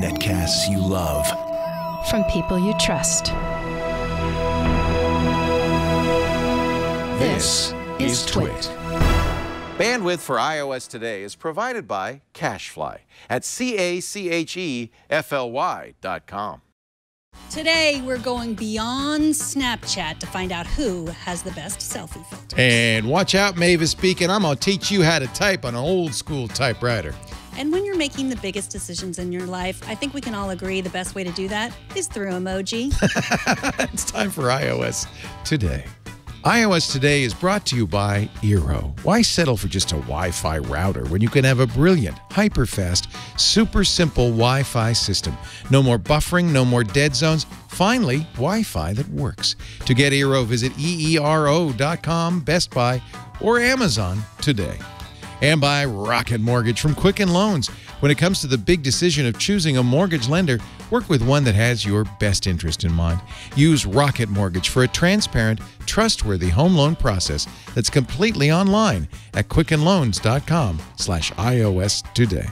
Netcasts you love. From people you trust. This is Twit. Bandwidth for iOS today is provided by CacheFly at CacheFly.com. Today, we're going beyond Snapchat to find out who has the best selfie filters. And watch out, Mavis speaking. I'm going to teach you how to type on an old school typewriter. And when you're making the biggest decisions in your life, I think we can all agree the best way to do that is through emoji. It's time for iOS Today. iOS Today is brought to you by Eero. Why settle for just a Wi-Fi router when you can have a brilliant, hyper-fast, super simple Wi-Fi system? No more buffering, no more dead zones. Finally, Wi-Fi that works. To get Eero, visit eero.com, Best Buy, or Amazon today. And by Rocket Mortgage from Quicken Loans. When it comes to the big decision of choosing a mortgage lender, work with one that has your best interest in mind. Use Rocket Mortgage for a transparent, trustworthy home loan process that's completely online at quickenloans.com/iOS today.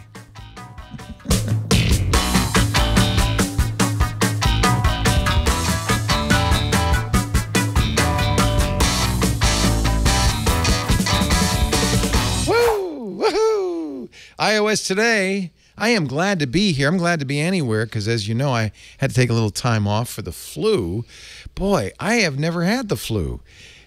iOS Today. I am glad to be here. I'm glad to be anywhere because, as you know, I had to take a little time off for the flu. Boy, I have never had the flu.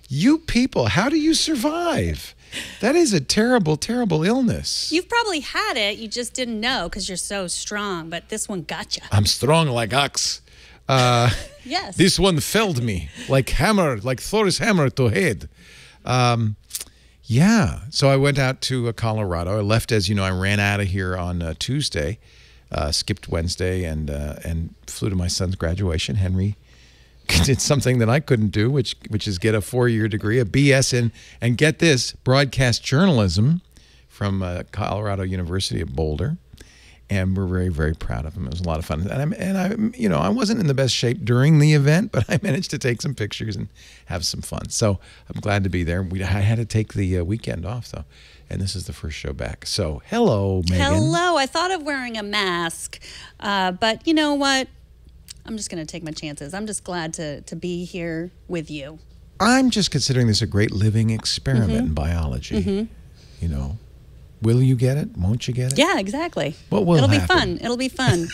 You people, how do you survive? That is a terrible, terrible illness. You've probably had it. You just didn't know because you're so strong, but this one got you. I'm strong like ox. Yes. This one felled me like hammer, like Thor's hammer to head. Yeah, so I went out to Colorado. I left, as you know, I ran out of here on Tuesday, skipped Wednesday, and flew to my son's graduation. Henry did something that I couldn't do, which is get a 4-year degree, a BS in, and get this, broadcast journalism from Colorado University at Boulder. And we're very, very proud of him. It was a lot of fun. And I, you know, I wasn't in the best shape during the event, but I managed to take some pictures and have some fun. So I'm glad to be there. I had to take the weekend off, though. And this is the first show back. So hello, Megan. Hello. I thought of wearing a mask, but you know what? I'm just going to take my chances. I'm just glad to be here with you. I'm just considering this a great living experiment in biology. You know. Will you get it? Won't you get it? Yeah, exactly. What will happen? It'll be fun.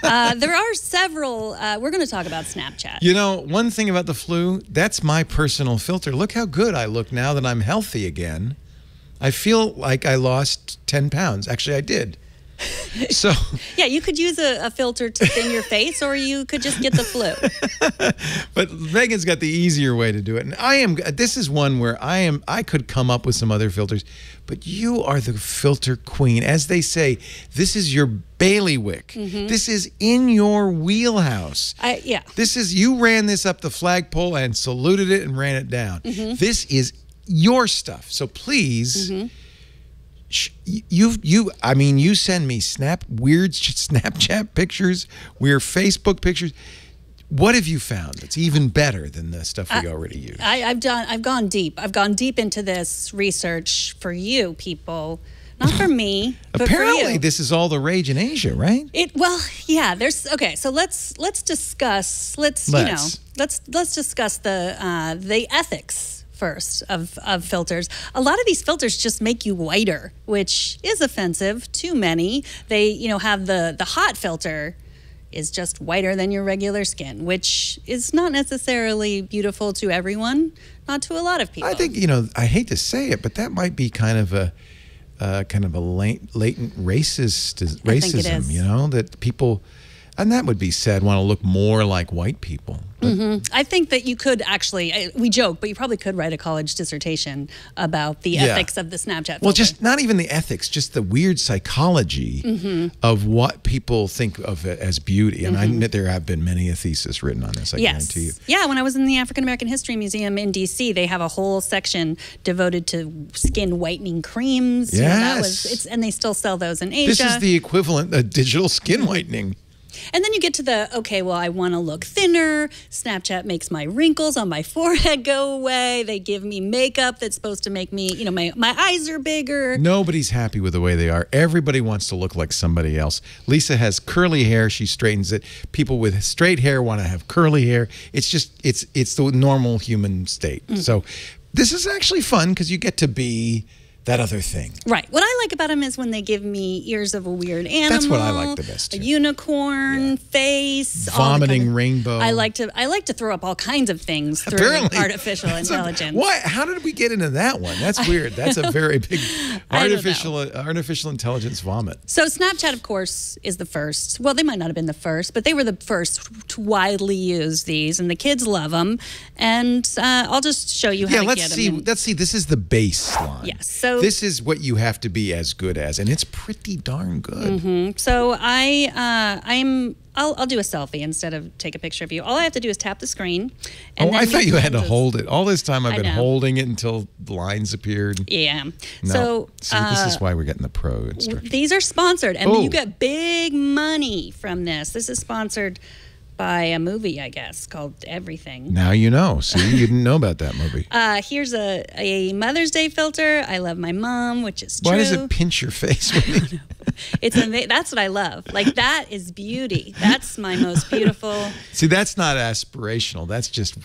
There are several. We're going to talk about Snapchat. You know, one thing about the flu, that's my personal filter. Look how good I look now that I'm healthy again. I feel like I lost 10 pounds. Actually, I did. So yeah, you could use a filter to thin your face, or you could just get the flu. But Megan's got the easier way to do it, and this is one where I could come up with some other filters, but you are the filter queen. As they say, this is your bailiwick. This is in your wheelhouse. Yeah. This is, you ran this up the flagpole and saluted it and ran it down. This is your stuff. So please. I mean, you send me weird Snapchat pictures, weird Facebook pictures. What have you found that's even better than the stuff we already use? I've gone deep. I've gone deep into this research for you people, not for me, but apparently for you. This is all the rage in Asia, right? Well, yeah. Okay. So let's discuss. Let's discuss the ethics first of filters. A lot of these filters just make you whiter, which is offensive to many. They, have the hot filter is just whiter than your regular skin, which is not necessarily beautiful to everyone, not to a lot of people. I think, I hate to say it, but that might be kind of a latent racism, I think it is. That people, and that would be said, want to look more like white people. I think that you could actually, we joke, but you probably could write a college dissertation about the ethics of the Snapchat filter. Well, just not even the ethics, just the weird psychology of what people think of it as beauty. And I admit there have been many a thesis written on this, I guarantee you. Yeah, when I was in the African American History Museum in D.C., they have a whole section devoted to skin whitening creams. Yes. And they still sell those in Asia. This is the equivalent of digital skin whitening. And then you get to the, okay, well, I want to look thinner. Snapchat makes my wrinkles on my forehead go away. They give me makeup that's supposed to make me, my eyes are bigger. Nobody's happy with the way they are. Everybody wants to look like somebody else. Lisa has curly hair. She straightens it. People with straight hair want to have curly hair. It's just, it's the normal human state. So this is actually fun because you get to be that other thing. Right. What I like about them is when they give me ears of a weird animal. That's what I like the best, too. A unicorn face. Vomiting rainbow. I like to throw up all kinds of things through artificial intelligence. Why? How did we get into that one? That's weird. That's a very big artificial intelligence vomit. So Snapchat, of course, is the first. Well, they might not have been the first, but they were the first to widely use these, and the kids love them. And I'll just show you how to get them. Let's see. This is the baseline. Yes. So this is what you have to be as good as, and it's pretty darn good. So I'll do a selfie instead of take a picture of you. All I have to do is tap the screen. And I thought you had to hold it. All this time I've been holding it until the lines appeared. Yeah. No. So this is why we're getting the pro instructions. These are sponsored, and you get big money from this. This is sponsored by a movie, I guess, called Everything. Now you know. See, you didn't know about that movie. Here's a Mother's Day filter. I love my mom, which is true. Why does it pinch your face? That's what I love. Like, that is beauty. That's my most beautiful. See, that's not aspirational. That's just,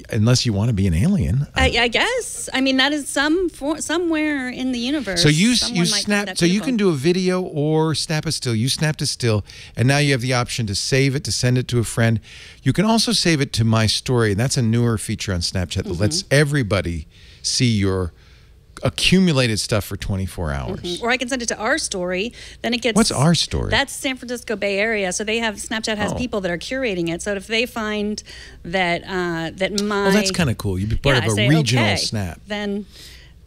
unless you want to be an alien. I guess. I mean, that is somewhere in the universe. So you snap. So you can do a video or snap a still. You snapped a still, and now you have the option to save it, to send it to a friend. You can also save it to My Story, and that's a newer feature on Snapchat that lets everybody see your accumulated stuff for 24 hours. Or I can send it to Our Story. Then it gets. What's Our Story? That's San Francisco Bay Area. So they have Snapchat has people that are curating it. So if they find that my that's kind of cool. You'd be part of a regional snap. Then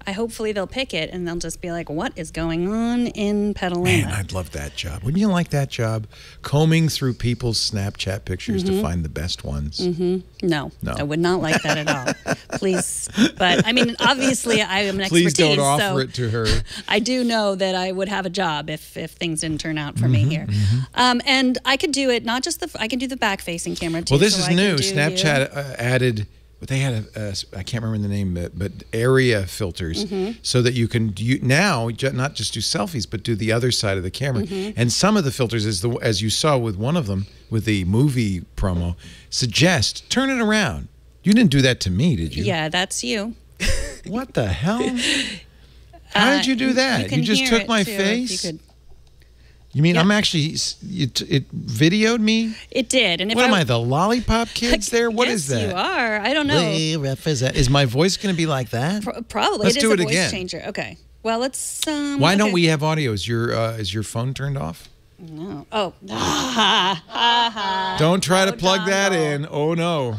hopefully they'll pick it, and they'll just be like, "What is going on in Petaluma?" Man, I'd love that job. Wouldn't you like that job? Combing through people's Snapchat pictures to find the best ones. No, I would not like that at all. Please, but I mean, obviously, I am an expertise. Please don't offer it to her. I do know that I would have a job if things didn't turn out for me here. And I could do it not just I can do the back-facing camera too. Well, this is new. Snapchat added. But they had I can't remember the name, but area filters, so that you can now not just do selfies, but do the other side of the camera. And some of the filters, as you saw with one of them, with the movie promo, suggest turn it around. You didn't do that to me, did you? Yeah, that's you. What the hell? How did you do that? You just took my face? You mean I'm actually, it videoed me? It did. And if what am I, the lollipop kids there? What is that? You are. I don't know. Is my voice going to be like that? Probably. Let's do it again. Voice again. Changer. Okay. Well, let's. Why don't we have audio? Is your phone turned off? No. Oh. Don't try to plug that in. Oh, no.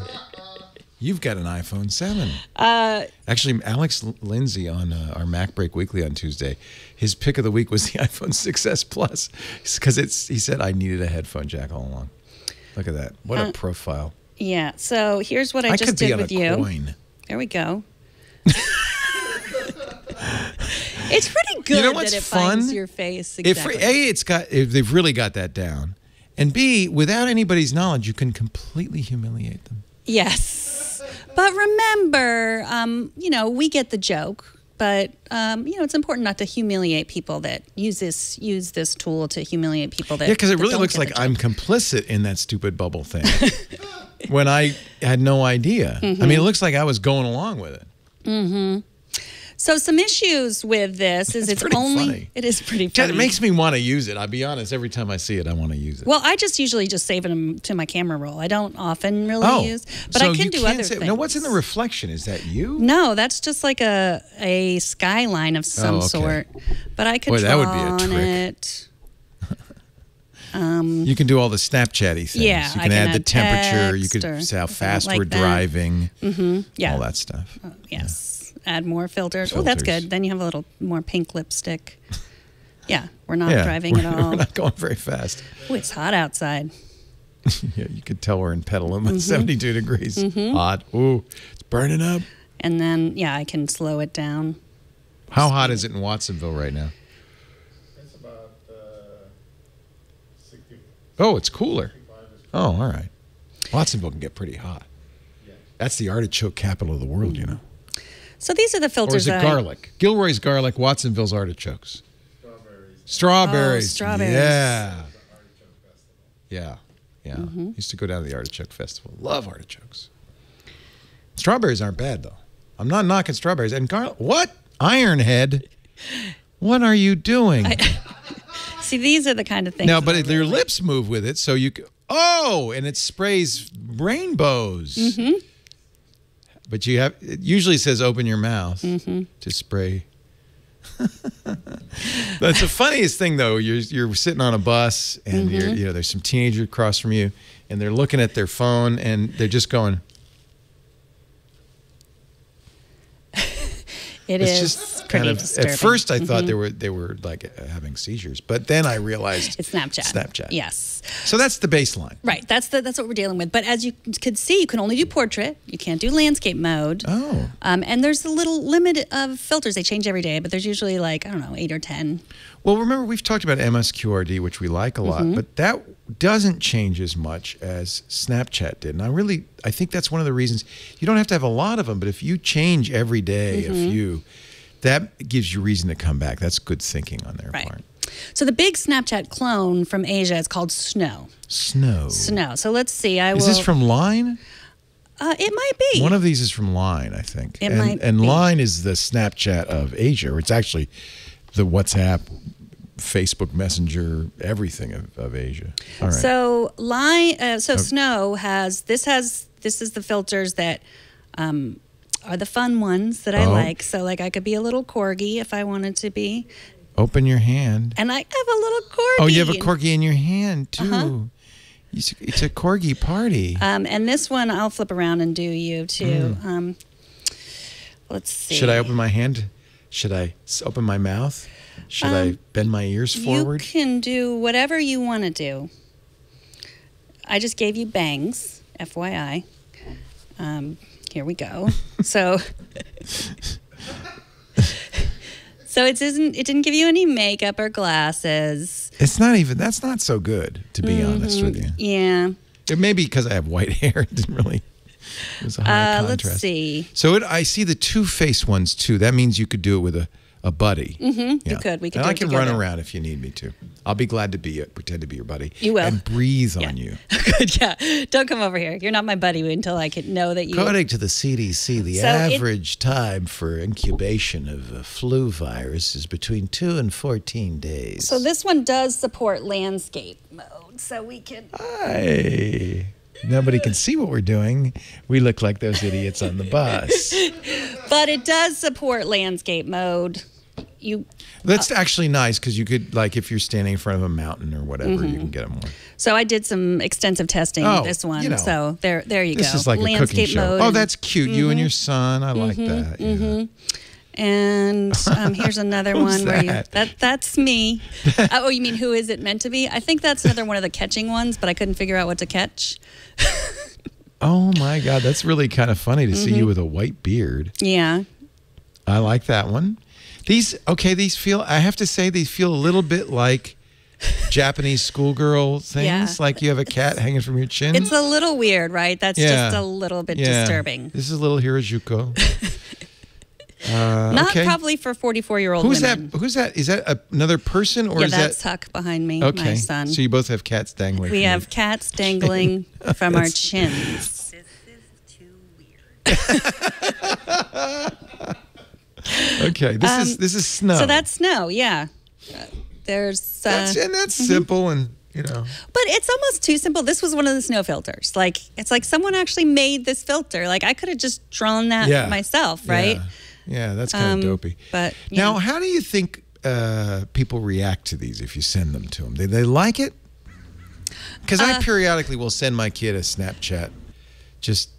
You've got an iPhone 7. Actually, Alex Lindsay on our Mac Break Weekly on Tuesday, his pick of the week was the iPhone 6S Plus because he said I needed a headphone jack all along. Look at that. What a profile. Yeah. So here's what I just did with you. Coin. There we go. It's pretty good that it finds your face. Exactly. They've really got that down. And B, without anybody's knowledge, you can completely humiliate them. Yes. But remember, we get the joke. But, it's important not to humiliate people that use this tool to humiliate people that. Yeah, because it really looks like I'm complicit in that stupid bubble thing when I had no idea. I mean, it looks like I was going along with it. So some issues with this is it's only funny. It is pretty funny. It makes me want to use it. I'll be honest. Every time I see it, I want to use it. Well, I usually just save it to my camera roll. I don't often really use, but I can do other things. Now, what's in the reflection? Is that you? No, that's just like a skyline of some sort. But I could draw on it. You can do all the Snapchatty things. Yeah, you can add the temperature. You could say how fast we're driving. Yeah, all that stuff. Yes. Add more filters. Oh, that's good. Then you have a little more pink lipstick. Yeah, we're not driving at all. We're not going very fast. Oh, it's hot outside. Yeah, you could tell we're in Petaluma, 72 degrees. Hot. Ooh, it's burning up. And then, I can slow it down. How hot is it in Watsonville right now? It's about 60. Oh, it's cooler. Oh, all right. Watsonville can get pretty hot. That's the artichoke capital of the world, you know. So these are the filters. Or is it garlic? Gilroy's garlic, Watsonville's artichokes. Strawberries. Oh, strawberries. Yeah. Yeah. Yeah. Used to go down to the artichoke festival. Love artichokes. Strawberries aren't bad, though. I'm not knocking strawberries. And garlic. What? Ironhead. What are you doing? See, these are the kind of things. No, but your lips move with it, so you. Oh, and it sprays rainbows. But it usually says open your mouth to spray. That's the funniest thing, though. You're sitting on a bus, and there's some teenager across from you, and they're looking at their phone, and they're just going. It's just pretty disturbing. At first, I thought they were like having seizures, but then I realized it's Snapchat. Snapchat. Yes. So that's the baseline. Right. That's what we're dealing with. But as you could see, you can only do portrait. You can't do landscape mode. Oh. And there's a little limit of filters. They change every day, but there's usually like 8 or 10. Well, remember we've talked about MSQRD, which we like a lot, but that doesn't change as much as Snapchat did. And I think that's one of the reasons you don't have to have a lot of them, but if you change every day a few, that gives you reason to come back. That's good thinking on their part. So the big Snapchat clone from Asia is called Snow. Snow. So let's see. Is this from Line? It might be. One of these is from Line, I think. It might be. And Line is the Snapchat of Asia, or it's actually the WhatsApp, Facebook Messenger, everything of Asia. All right. So Snow has this is the filters that are the fun ones that I like. So like I could be a little corgi if I wanted to be. Open your hand. And I have a little corgi. Oh, you have a corgi in your hand too. It's a corgi party. And this one I'll flip around and do you too. Let's see. Should I open my hand? Should I open my mouth? Should I bend my ears forward? You can do whatever you want to do. I just gave you bangs, FYI. Here we go. So it didn't give you any makeup or glasses. That's not so good, to be honest with you. Yeah. It may be because I have white hair. It didn't really. It was a high contrast. Let's see. So I see the two-face ones too. That means you could do it with a buddy. You could. We could. And do I it can together. run around if you need me to. I'll be glad to pretend to be your buddy. You will. And breathe on you. Good. Yeah. Don't come over here. You're not my buddy until I can know that you. According to the CDC, the average time for incubation of a flu virus is between 2 and 14 days. So this one does support landscape mode, so we can. Hi. Nobody can see what we're doing. We look like those idiots on the bus. But it does support landscape mode. That's actually nice because you could, like, if you're standing in front of a mountain or whatever, you can get them more. So I did some extensive testing with this one. So there you go. This is like landscape a cooking show. mode. Oh, that's cute. You and your son. I like that. Yeah. And here's another one where that's me. Oh, you mean who is it meant to be? I think that's another one of the catching ones, but I couldn't figure out what to catch. Oh my God, that's really kind of funny to see you with a white beard. Yeah. I like that one. These feel, I have to say, these feel a little bit like Japanese schoolgirl things. Yeah. Like you have a cat hanging from your chin. It's a little weird, right? That's just a little bit disturbing. This is a little Hirajuko. Not probably for 44-year-old women. Who's that? Is that another person, or is that's Huck behind me, okay. my son. So you both have cats dangling. We have cats dangling from our chins. This is too weird. Okay, this is Snow. So that's Snow, yeah. There's that's simple and. But it's almost too simple. This was one of the Snow filters. Like it's like someone actually made this filter. Like I could have just drawn that myself, right? Yeah, that's kind of dopey. But now, how do you think people react to these if you send them to them? Do they like it? Because I periodically will send my kid a Snapchat, just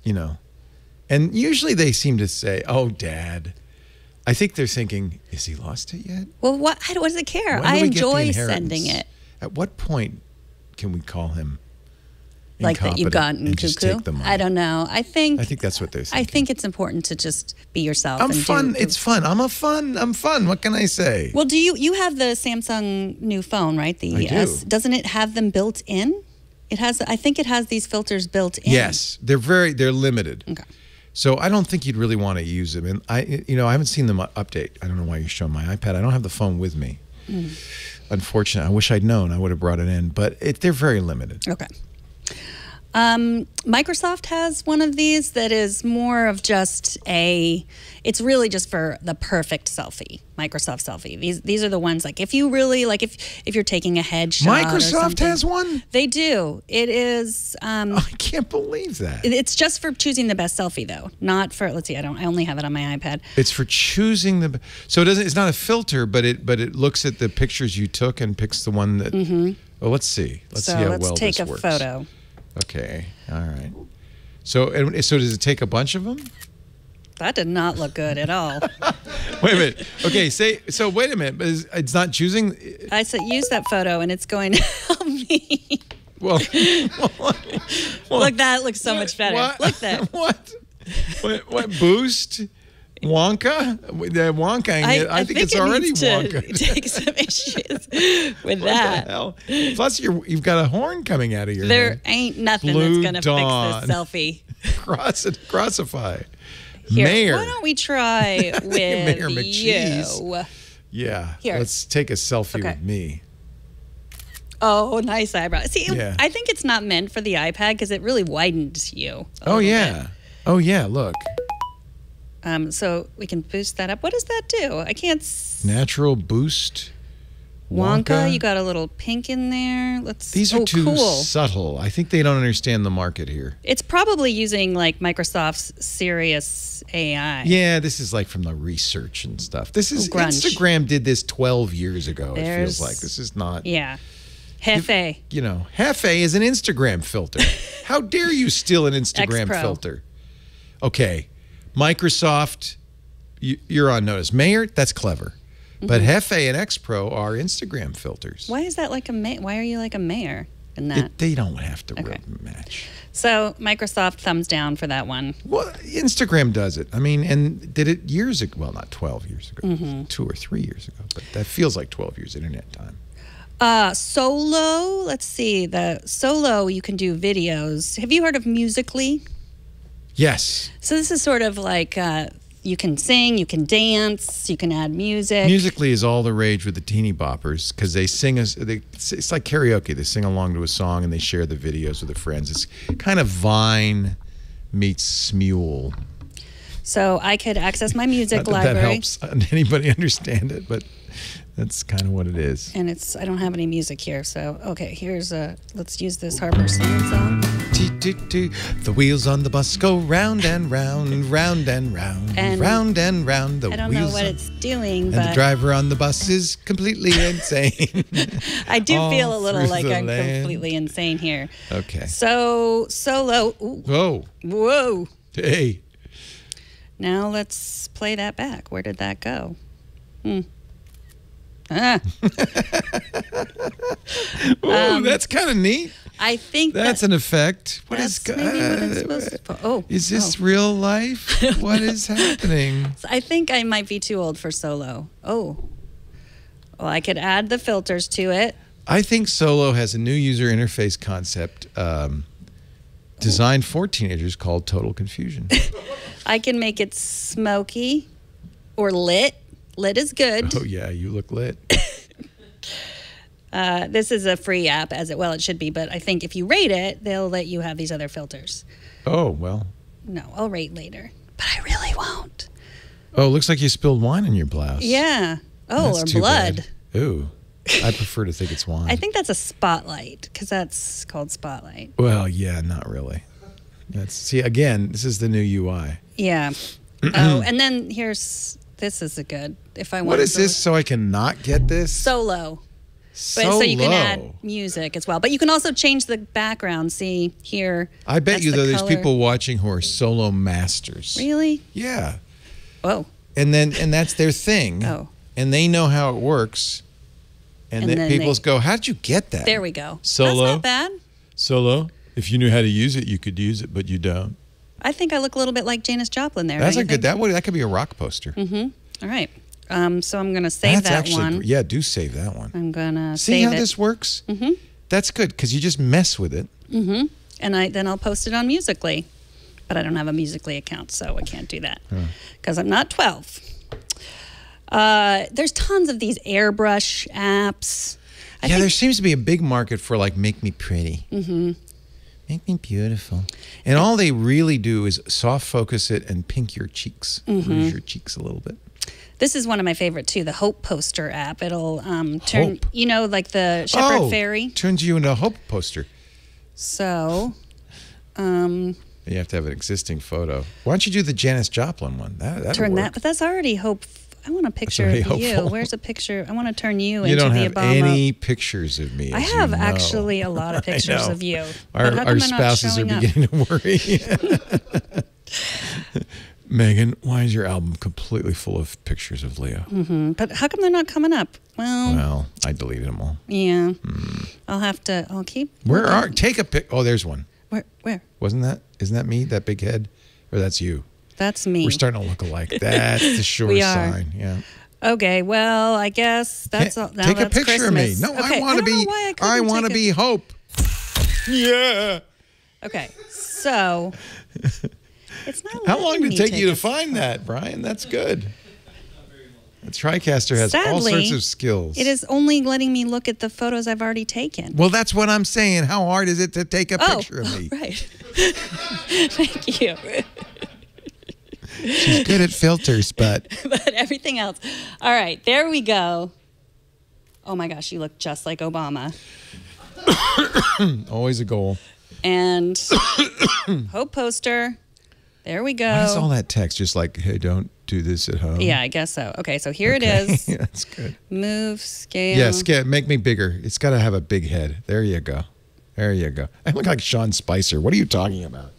and usually they seem to say, "Oh, Dad." I think they're thinking, "Is he lost it yet?" Well, what does it care? I enjoy sending it. At what point can we call him like that you've gotten cuckoo? I don't know. I think that's what they're thinking. I think it's important to just be yourself. It's fun. I'm fun. What can I say? Well, do you have the Samsung new phone, right? The ES. Doesn't it have them built in? It has. I think it has these filters built in. Yes, they're limited. Okay. So I don't think you'd really want to use them. And I haven't seen them update. I don't know why you're showing my iPad. I don't have the phone with me. Unfortunately, I wish I'd known. I would have brought it in, but they're very limited. Okay. Microsoft has one of these that is more of just it's really just for the perfect selfie, Microsoft Selfie. These are the ones, like, if you really, like, if you're taking a headshot. Microsoft has one? They do. It is. I can't believe that. It's just for choosing the best selfie, though. Not for, let's see, I only have it on my iPad. It's for choosing so it's not a filter, but it looks at the pictures you took and picks the one that, well, let's see. Let's see how well this works. Let's take a photo. Okay, all right. So does it take a bunch of them? That did not look good at all. Wait a minute. Okay, so wait a minute. It's not choosing. I said use that photo, and it's going to help me. Well, look, that looks so much better. What? Look there. What boost? Wonka? The Wonka. I think it's already Wonka. Take some issues with what that. The hell? Plus, you've got a horn coming out of your there head. There ain't nothing Blue that's going to fix this selfie. Crossify. Here, Mayor. why don't we try with Mayor McCheese. you? Yeah. Here. Let's take a selfie with me. Oh, nice eyebrow. See, yeah. I think it's not meant for the iPad because it really widens you. Oh, yeah. Bit. Oh, yeah. Look. So we can boost that up. What does that do? I can't. Natural boost. Wonka, you got a little pink in there. These are too subtle. I think they don't understand the market here. It's probably using like Microsoft's Sirius AI. Yeah, this is like from the research and stuff. This is Grunge. Instagram did this 12 years ago. It feels like this is not. Yeah. Hefe. Hefe is an Instagram filter. How dare you steal an Instagram X-Pro. filter? Okay, Microsoft, you're on notice. Mayor, that's clever. But Hefe and X Pro are Instagram filters. Why is that like why are you like a mayor in that? They don't have to really match. So Microsoft thumbs down for that one. Well, Instagram does it. I mean, and did it years ago. Well, not 12 years ago. 2 or 3 years ago. But that feels like 12 years internet time. Solo, let's see. The Solo, you can do videos. Have you heard of Musical.ly? Yes. So this is sort of like you can sing, you can dance, you can add music. Musical.ly is all the rage with the teeny boppers because they sing it's like karaoke. They sing along to a song and they share the videos with their friends. It's kind of Vine meets Smule. So I could access my music library. That helps anybody understand it, but that's kind of what it is. And I don't have any music here, so okay. Let's use this Harper singing song. The wheels on the bus go round and round, round and round, round and round. I don't know what it's doing, and but the driver on the bus is completely insane. I do feel a little like I'm completely insane here. Okay. So Solo. Ooh. Whoa. Hey. Now let's play that back. Where did that go? Ooh, that's kind of neat. I think that's an effect. Maybe what it's supposed to. Is this real life? What is happening? I think I might be too old for Solo. Oh. Well, I could add the filters to it. I think Solo has a new user interface concept designed for teenagers called Total Confusion. I can make it smoky or lit. Lit is good. Oh, yeah, you look lit. This is a free app, it should be, but I think if you rate it, they'll let you have these other filters. Oh, well. No, I'll rate later, but I really won't. Oh, it looks like you spilled wine in your blouse. Yeah. Oh, that's or blood. Bad. Ooh. I prefer to think it's wine. I think that's a spotlight, because that's called Spotlight. Well, yeah, not really. See, again, this is the new UI. Yeah. Oh, and then this is a good, if I want. What is this, so I can not get this? Solo. So you can add music as well. But you can also change the background. See here. I bet you, though, there's people watching who are solo masters. Really? Yeah. Oh. And that's their thing. Oh. And they know how it works. And then people go, how'd you get that? There we go. Solo. That's not bad. Solo. If you knew how to use it, you could use it, but you don't. I think I look a little bit like Janis Joplin there. That's a good. That could be a rock poster. All right. So I'm going to save that one. Yeah, do save that one. I'm going to see how this works. That's good because you just mess with it, Mm-hmm. And then I'll post it on Musical.ly. But I don't have a Musical.ly account, so I can't do that because I'm not 12. There's tons of these airbrush apps. There seems to be a big market for like make me pretty. Mm-hmm. Make me beautiful. And all they really do is soft focus it and pink your cheeks. Rouge your cheeks a little bit. This is one of my favorite too, the Hope Poster app. It'll turn, Hope. you know, like the Shepherd Fairy. Turns you into a Hope poster. So, you have to have an existing photo. Why don't you do the Janis Joplin one? Turn work. that, but that's already Hope. I want a picture of hopeful. you. Where's a picture? I want to turn you You into don't the have Obama. any pictures of me. I as have you know. actually a lot of pictures of you. But how come Our they're not spouses are showing up? beginning to worry. Megan, why is your album completely full of pictures of Leo? Mm-hmm. But how come they're not coming up? Well, I deleted them all. Yeah. I'll keep. Take a pic. Oh, there's one. Where? Isn't that me? That big head? Or that's you? That's me. We're starting to look alike. That's the sure We are. sign. Yeah. Okay, well, I guess that's all. Now Take a that's picture Christmas. of me. No, Okay, I want to be. I want to be Hope. Yeah. Okay, so it's not. How long letting did it me take you to a- find that, Brian? That's good. The TriCaster has all Sadly, sorts of skills. It is only letting me look at the photos I've already taken. Well, that's what I'm saying. How hard is it to take a picture of me? Right. Thank you. She's good at filters, but But everything else. All right, there we go. Oh my gosh, you look just like Obama. always a goal. And Hope Poster. There we go. What is all that text? Just like, hey, don't do this at home. Yeah, I guess so. Okay, so here it is. Yeah, that's good. Move, scale. Yeah, make me bigger. It's got to have a big head. There you go. There you go. I look like Sean Spicer. What are you talking about?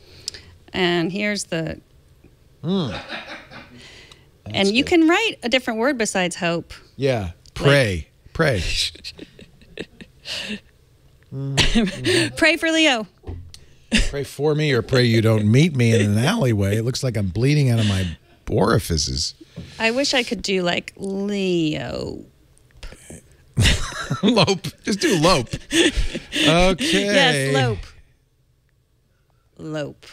And here's the... That's and you good. can write a different word besides hope. Yeah. Pray. Pray. Pray for Leo. Pray for me or pray you don't meet me in an alleyway. It looks like I'm bleeding out of my orifices. I wish I could do like Leo. Lope. Just do lope. Okay. Yes, lope. Lope.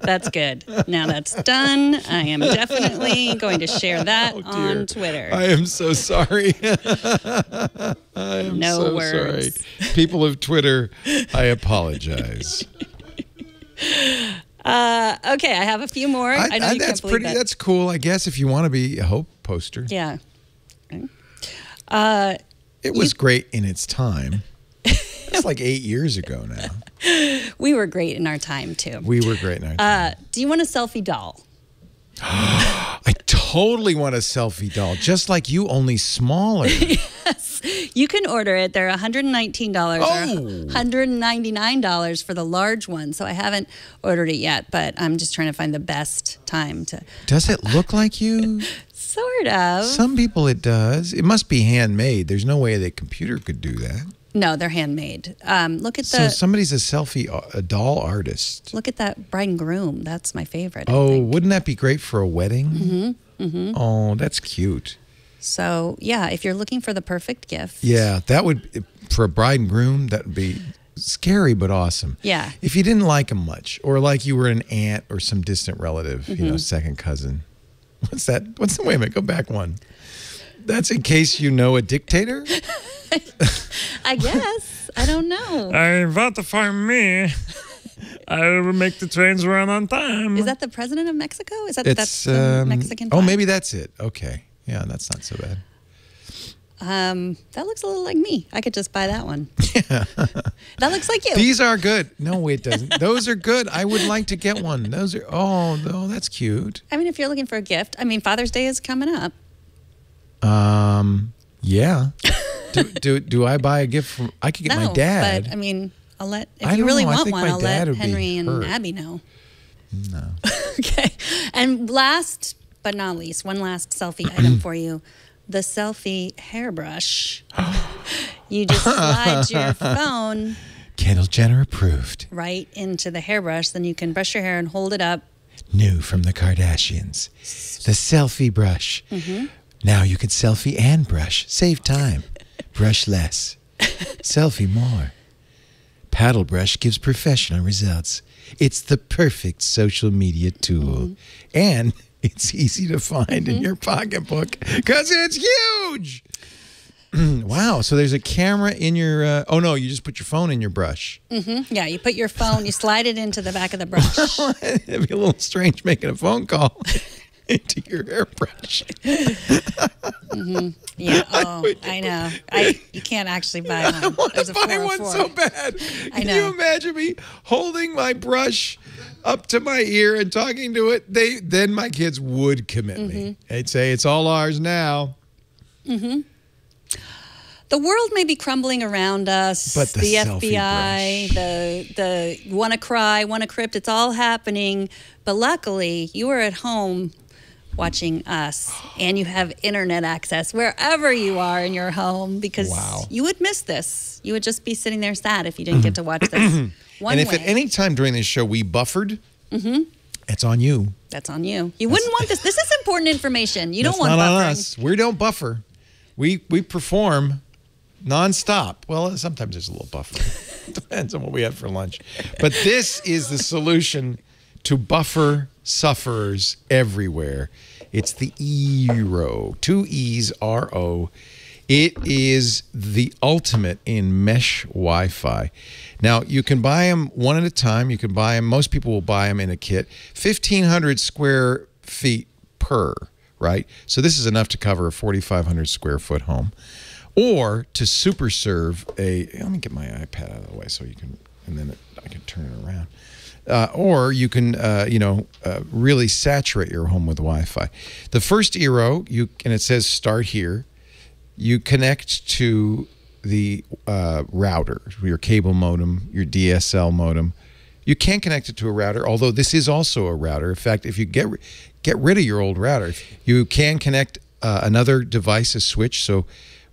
That's good. Now that's done. I am definitely going to share that on Twitter. I am so sorry. I am No so words. sorry. People of Twitter, I apologize. Okay, I have a few more. I know you that's can't believe that. That's cool, I guess, if you want to be a Hope poster. Yeah. It was great in its time. That's like 8 years ago now. We were great in our time, too. We were great in our time. Do you want a selfie doll? I totally want a selfie doll, just like you, only smaller. Yes. You can order it. They're $119 or $199 for the large one. So I haven't ordered it yet, but I'm just trying to find the best time to... Does it look like you? Sort of. Some people it does. It must be handmade. There's no way the computer could do that. No, they're handmade. Look at So somebody's a doll artist. Look at that bride and groom. That's my favorite. I Oh, think. wouldn't that be great for a wedding? Mm-hmm. Mm-hmm. Oh, that's cute. So yeah, if you're looking for the perfect gift. Yeah, that would, for a bride and groom, that would be scary but awesome. Yeah. If you didn't like them much, or like you were an aunt or some distant relative, you know, second cousin. What's that? Wait a minute, go back one. That's in case you know a dictator? I guess. I don't know. Vote for me. I will make the trains run on time. Is that the president of Mexico? Is that It's, that's the Mexican oh, flag? maybe that's it. Okay. Yeah, that's not so bad. That looks a little like me. I could just buy that one. That looks like you. These are good. No, it doesn't. Those are good. I would like to get one. Those are, oh, no, that's cute. I mean, if you're looking for a gift, I mean, Father's Day is coming up. Yeah. Do I buy a gift from, I could get my dad. But I mean, I'll let, I if you don't really know. I want think one, my I'll dad let would be Henry and hurt. Abby know. No. Okay. And last but not least, one last selfie item for you. The selfie hairbrush. You just slide your phone Kendall Jenner approved. right into the hairbrush. Then you can brush your hair and hold it up. New from the Kardashians. The selfie brush. Now you can selfie and brush. Save time. Brush less. Selfie more. paddle brush gives professional results. It's the perfect social media tool. And it's easy to find in your pocketbook because it's huge. Wow. So there's a camera in your, oh no, you just put your phone in your brush. Yeah, you put your phone, you slide it into the back of the brush. It'd be a little strange making a phone call into your airbrush. Yeah, I know. You can't actually buy one. I want to buy one so bad. Can you imagine me holding my brush up to my ear and talking to it? Then my kids would commit me. They'd say, it's all ours now. The world may be crumbling around us. But the FBI, the wanna cry, wanna crypt, it's all happening. But luckily, you are at home watching us, and you have internet access wherever you are in your home, because you would miss this. You would just be sitting there sad if you didn't get to watch this And if at any time during this show we buffered, it's on you. That's on you. You wouldn't want this. This is important information. You don't want buffering. buffering. On us. We don't buffer. We perform nonstop. Well, sometimes there's a little buffering. Depends on what we had for lunch. But this is the solution to buffer sufferers everywhere. It's the Eero. 2 E's, R-O. It is the ultimate in mesh Wi-Fi. Now, you can buy them one at a time. You can buy them. Most people will buy them in a kit. 1,500 square feet per, right? So this is enough to cover a 4,500 square foot home. Or to super serve let me get my iPad out of the way so you can, and then I can turn it around. Or you can, really saturate your home with Wi-Fi. The first Eero, and it says start here. You connect to the router, your cable modem, your DSL modem. You can connect it to a router, although this is also a router. In fact, if you get rid of your old router, you can connect another device, a switch. So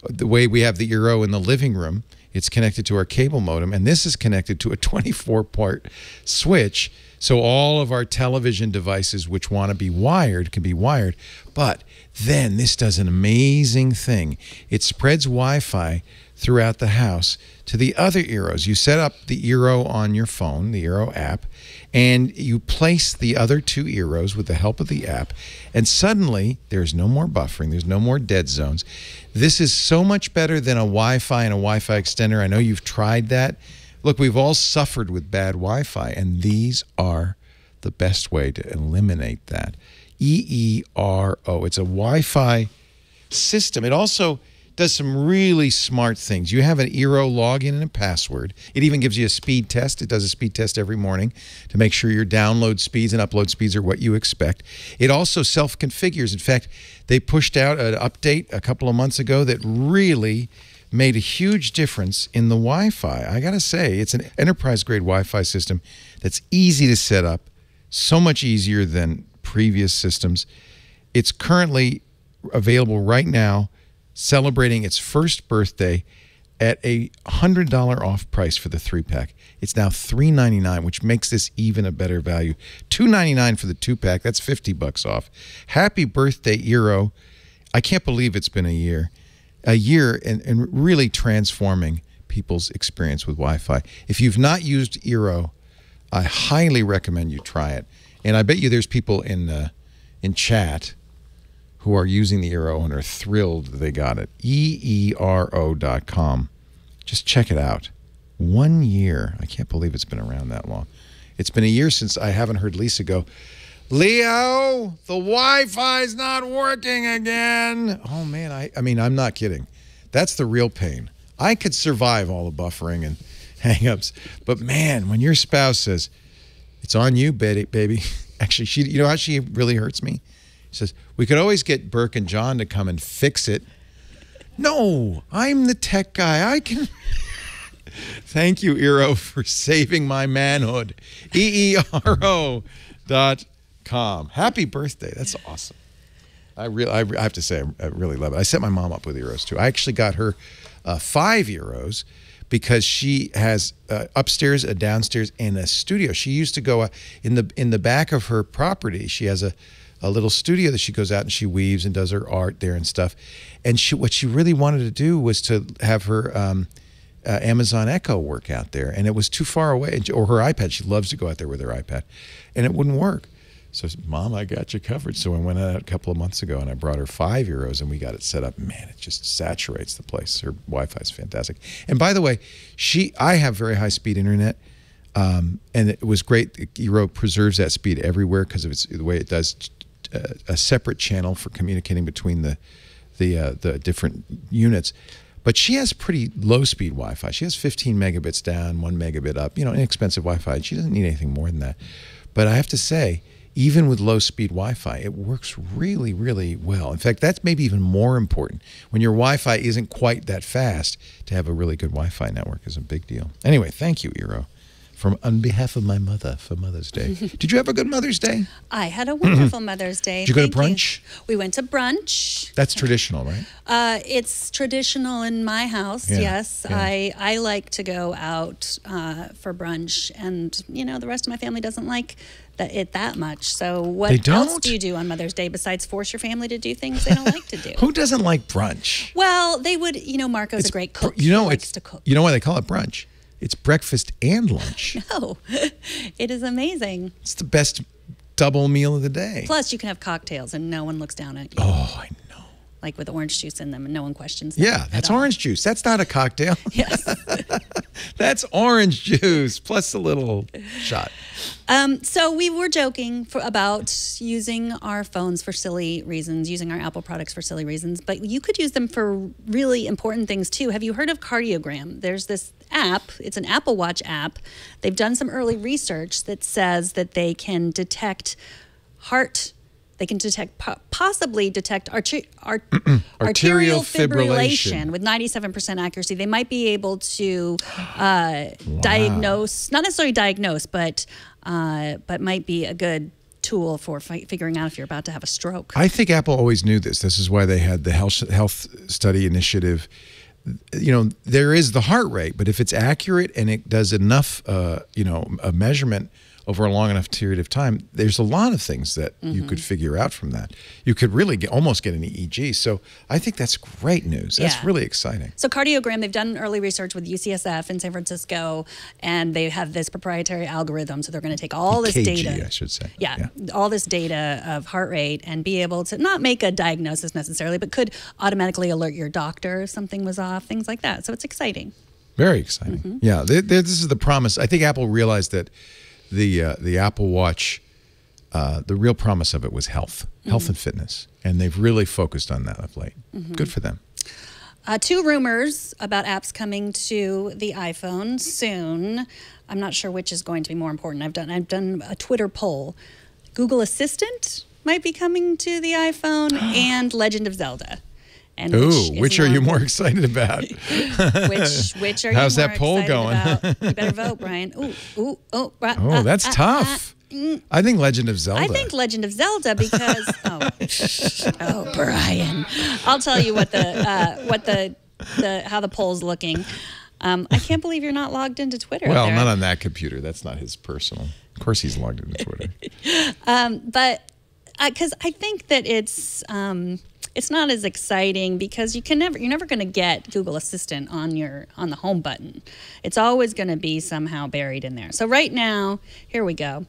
the way we have the Eero in the living room, it's connected to our cable modem, and this is connected to a 24-port switch. So all of our television devices which want to be wired can be wired. But then this does an amazing thing. It spreads Wi-Fi throughout the house to the other Eeros. You set up the Eero on your phone, the Eero app, and you place the other 2 Eeros with the help of the app, and suddenly there's no more buffering, there's no more dead zones. This is so much better than a Wi-Fi and a Wi-Fi extender. I know you've tried that. Look, we've all suffered with bad Wi-Fi, and these are the best way to eliminate that. E-E-R-O. It's a Wi-Fi system. It also does some really smart things. You have an Eero login and a password. It even gives you a speed test. It does a speed test every morning to make sure your download speeds and upload speeds are what you expect. It also self-configures. In fact, they pushed out an update a couple of months ago that really made a huge difference in the Wi-Fi. I gotta say, it's an enterprise-grade Wi-Fi system that's easy to set up, so much easier than previous systems. It's currently available right now, celebrating its first birthday at a $100 off price for the 3-pack. It's now $3.99, which makes this even a better value. $2.99 for the 2-pack. That's $50 off. Happy birthday, Eero. I can't believe it's been a year. A year and really transforming people's experience with Wi-Fi. If you've not used Eero, I highly recommend you try it. And I bet you there's people in chat who are using the Eero and are thrilled that they got it. EERO.com. Just check it out. 1 year. I can't believe it's been around that long. It's been a year since I haven't heard Lisa go, Leo, the Wi-Fi's not working again. Oh, man, I mean, I'm not kidding. That's the real pain. I could survive all the buffering and hang-ups, but, man, when your spouse says, it's on you, baby. Actually, you know how she really hurts me? She says, we could always get Burke and John to come and fix it. No, I'm the tech guy. I can... Thank you, Eero, for saving my manhood. EERO.com. Happy birthday. That's awesome. I have to say, I really love it. I set my mom up with Eeros, too. I actually got her 5 Eeros because she has upstairs, a downstairs, and a studio. She used to go in the back of her property. She has a little studio that she goes out and she weaves and does her art there and stuff. And what she really wanted to do was to have her Amazon Echo work out there, and it was too far away. Or her iPad. She loves to go out there with her iPad, and it wouldn't work. So I said, Mom, I got you covered. So I went out a couple of months ago, and I brought her 5 Eeros, and we got it set up. Man, it just saturates the place. Her Wi-Fi is fantastic. And by the way, I have very high-speed internet, and it was great. Eero preserves that speed everywhere because of the way it does a separate channel for communicating between the different units. But she has pretty low-speed Wi-Fi. She has 15 megabits down, 1 megabit up, inexpensive Wi-Fi. She doesn't need anything more than that. But I have to say, even with low-speed Wi-Fi, it works really, really well. In fact, that's maybe even more important. When your Wi-Fi isn't quite that fast, to have a really good Wi-Fi network is a big deal. Anyway, thank you, Eero, on behalf of my mother for Mother's Day. Did you have a good Mother's Day? I had a wonderful Mother's Day. Did you go to brunch? We went to brunch. That's traditional, right? It's traditional in my house, yes. Yeah. I like to go out for brunch, and, the rest of my family doesn't like it that much. So what else do you do on Mother's Day besides force your family to do things they don't like to do? Who doesn't like brunch? Well, they would, Marco's a great cook. He likes to cook. You know why they call it brunch? It's breakfast and lunch. No, it is amazing. It's the best double meal of the day. Plus, you can have cocktails and no one looks down at you. Oh, I know. Like with orange juice in them and no one questions them. Yeah, that's orange juice. That's not a cocktail. Yes. That's orange juice plus a little shot. So we were joking about using our phones for silly reasons, using our Apple products for silly reasons, but you could use them for really important things too. Have you heard of Cardiogram? There's this app. It's an Apple Watch app. They've done some early research that says that they can detect possibly detect arterial fibrillation with 97% accuracy. They might be able to diagnose, not necessarily diagnose, but might be a good tool for figuring out if you're about to have a stroke. I think Apple always knew this. This is why they had the health study initiative. There is the heart rate, but if it's accurate and it does enough, a measurement over a long enough period of time, there's a lot of things that you could figure out from that. You could really almost get an EEG. So I think that's great news. That's really exciting. So Cardiogram, they've done early research with UCSF in San Francisco, and they have this proprietary algorithm. So they're going to take all this data. I should say. Yeah, all this data of heart rate and be able to not make a diagnosis necessarily, but could automatically alert your doctor if something was off, things like that. So it's exciting. Very exciting. Yeah, this is the promise. I think Apple realized that the Apple Watch, the real promise of it was health and fitness. And they've really focused on that of late. Good for them. 2 rumors about apps coming to the iPhone soon. I'm not sure which is going to be more important. I've done a Twitter poll. Google Assistant might be coming to the iPhone and Legend of Zelda. And which are you more excited about? which are How's you more that poll going? About? You better vote, Brian. That's tough. I think Legend of Zelda. I think Legend of Zelda because Brian. I'll tell you how the poll's looking. I can't believe you're not logged into Twitter. Well, not on that computer. That's not his personal. Of course, he's logged into Twitter. But because I think that it's not as exciting because you're never going to get Google Assistant on the home button. It's always going to be somehow buried in there. So right now, here we go.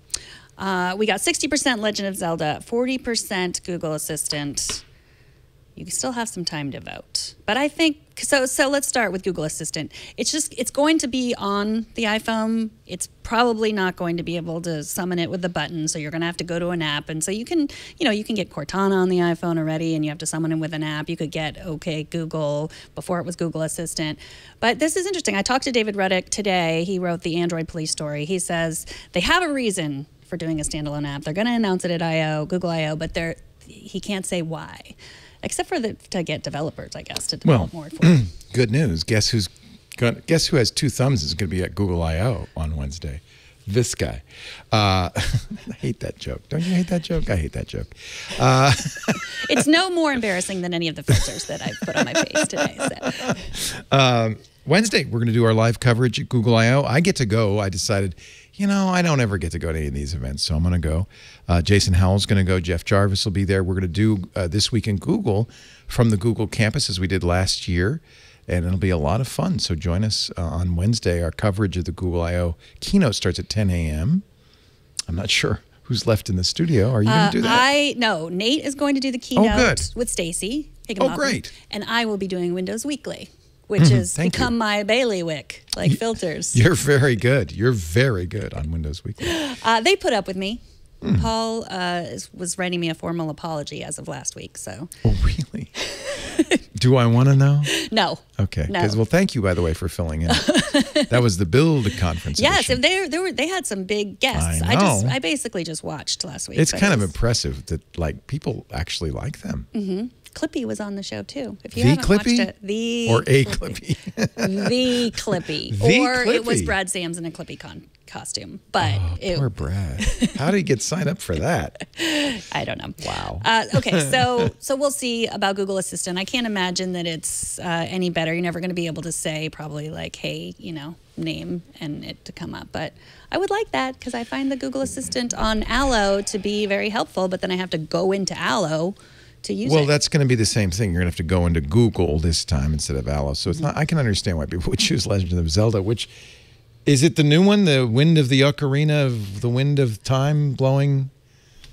We got 60% Legend of Zelda, 40% Google Assistant. You still have some time to vote. But I think, so let's start with Google Assistant. It's going to be on the iPhone. It's probably not going to be able to summon it with the button, so you're going to have to go to an app. And so you can get Cortana on the iPhone already, and you have to summon it with an app. You could get OK Google before it was Google Assistant. But this is interesting. I talked to David Reddick today. He wrote the Android Police story. He says they have a reason for doing a standalone app. They're going to announce it at Google I/O, but he can't say why. Except for to get developers, I guess, to develop more for it. Good news. Guess who has 2 thumbs is going to be at Google I/O on Wednesday? This guy. I hate that joke. Don't you hate that joke? I hate that joke. It's no more embarrassing than any of the filters that I've put on my face today. So. Wednesday, we're going to do our live coverage at Google I/O. I get to go. I decided, I don't ever get to go to any of these events, so I'm going to go. Jason Howell's going to go. Jeff Jarvis will be there. We're going to do This Week in Google from the Google campus as we did last year. and it'll be a lot of fun. So join us on Wednesday. Our coverage of the Google I/O keynote starts at 10 a.m. I'm not sure who's left in the studio. Are you going to do that? No, Nate is going to do the keynote with Stacy. Oh, great. And I will be doing Windows Weekly, which has become my bailiwick, like filters. You're very good. You're very good on Windows Weekly. They put up with me. Paul was writing me a formal apology as of last week. So. Oh, really? Do I want to know? No. Okay. No. Well, thank you, by the way, for filling in. That was the Build conference. Yes, edition. and they had some big guests. I know. I basically just watched last week. It's kind of impressive that like people actually like them. Mm-hmm. Clippy was on the show too. If you the haven't Clippy? watched it, or a Clippy. The Clippy. The or Clippy. It was Brad Sams in a Clippy costume. But Poor Brad. How did he get signed up for that? I don't know. Wow. Okay, so we'll see about Google Assistant. I can't imagine that it's any better. You're never going to be able to say probably like, hey, name and it to come up. But I would like that because I find the Google Assistant on Allo to be very helpful. But then I have to go into Allo to use it. Well, that's going to be the same thing. You're going to have to go into Google this time instead of Allo. So it's not. I can understand why people would choose Legend of Zelda. Which is it? The new one, the Wind of the Ocarina of the Wind of Time blowing.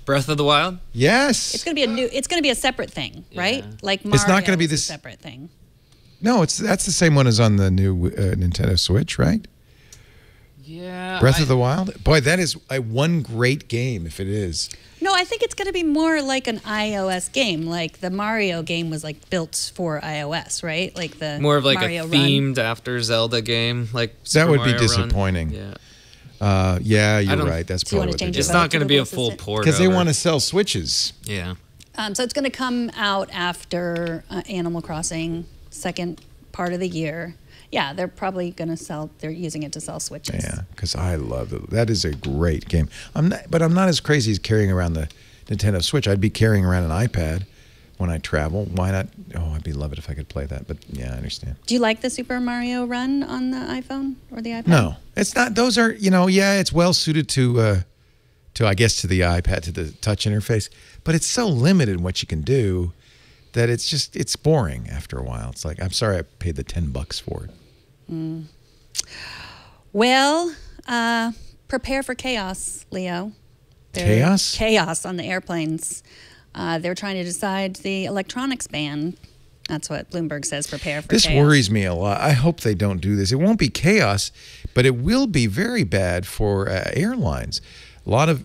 Breath of the Wild. Yes. It's going to be a separate thing, right? Like Mario. It's not going to be this separate thing. No, that's the same one as on the new Nintendo Switch, right? Yeah. Breath of the Wild. Boy, that is one great game. If it is. No, I think it's going to be more like an iOS game. Like the Mario game was like built for iOS, right? Like the more of like Mario a themed after Zelda game, like Super that would Mario be disappointing. Run. Yeah, you're right. That's probably what it's not going to be a full port because they want to sell Switches. Yeah. So it's going to come out after Animal Crossing, second part of the year. Yeah, they're probably going to sell. They're using it to sell Switches. Yeah, because I love it. That is a great game. But I'm not as crazy as carrying around the Nintendo Switch. I'd be carrying around an iPad when I travel. Why not? Oh, I'd be love it if I could play that. But yeah, I understand. Do you like the Super Mario Run on the iPhone or the iPad? No, it's not. Those are it's well suited to I guess to the iPad, to the touch interface. But it's so limited in what you can do that it's boring after a while. It's like, I'm sorry I paid the $10 for it. Well, prepare for chaos, Leo. Chaos? Chaos on the airplanes. They're trying to decide the electronics ban. That's what Bloomberg says, prepare for chaos. This worries me a lot. I hope they don't do this. It won't be chaos, but it will be very bad for airlines. A lot of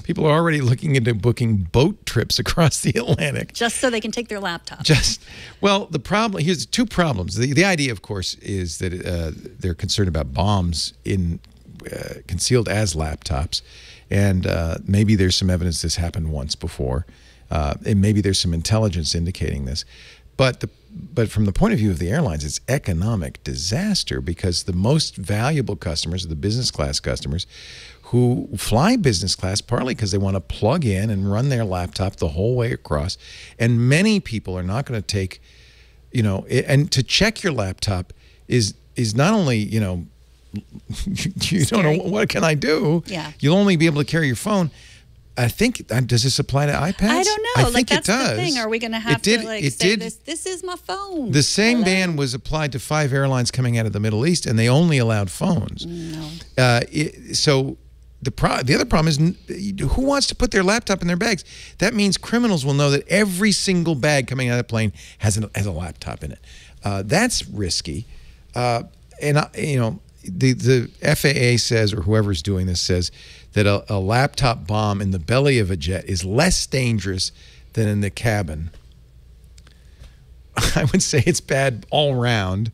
people are already looking into booking boat trips across the Atlantic. Just so they can take their laptop. Here's two problems. The idea, of course, is that they're concerned about bombs concealed as laptops. And maybe there's some evidence this happened once before. And maybe there's some intelligence indicating this. But from the point of view of the airlines, it's economic disaster because the most valuable customers are the business class customers who fly business class partly because they want to plug in and run their laptop the whole way across. And many people are not going to take, and to check your laptop is not only, you don't know, what can I do? Yeah. You'll only be able to carry your phone. I think, does this apply to iPads? I don't know. I think that's it does. the thing. Are we going to have to say this is my phone? The same ban was applied to 5 airlines coming out of the Middle East, and they only allowed phones. No. So the other problem is who wants to put their laptop in their bags? That means criminals will know that every single bag coming out of the plane has a laptop in it. That's risky. The FAA says, or whoever's doing this says, that a laptop bomb in the belly of a jet is less dangerous than in the cabin. I would say it's bad all around.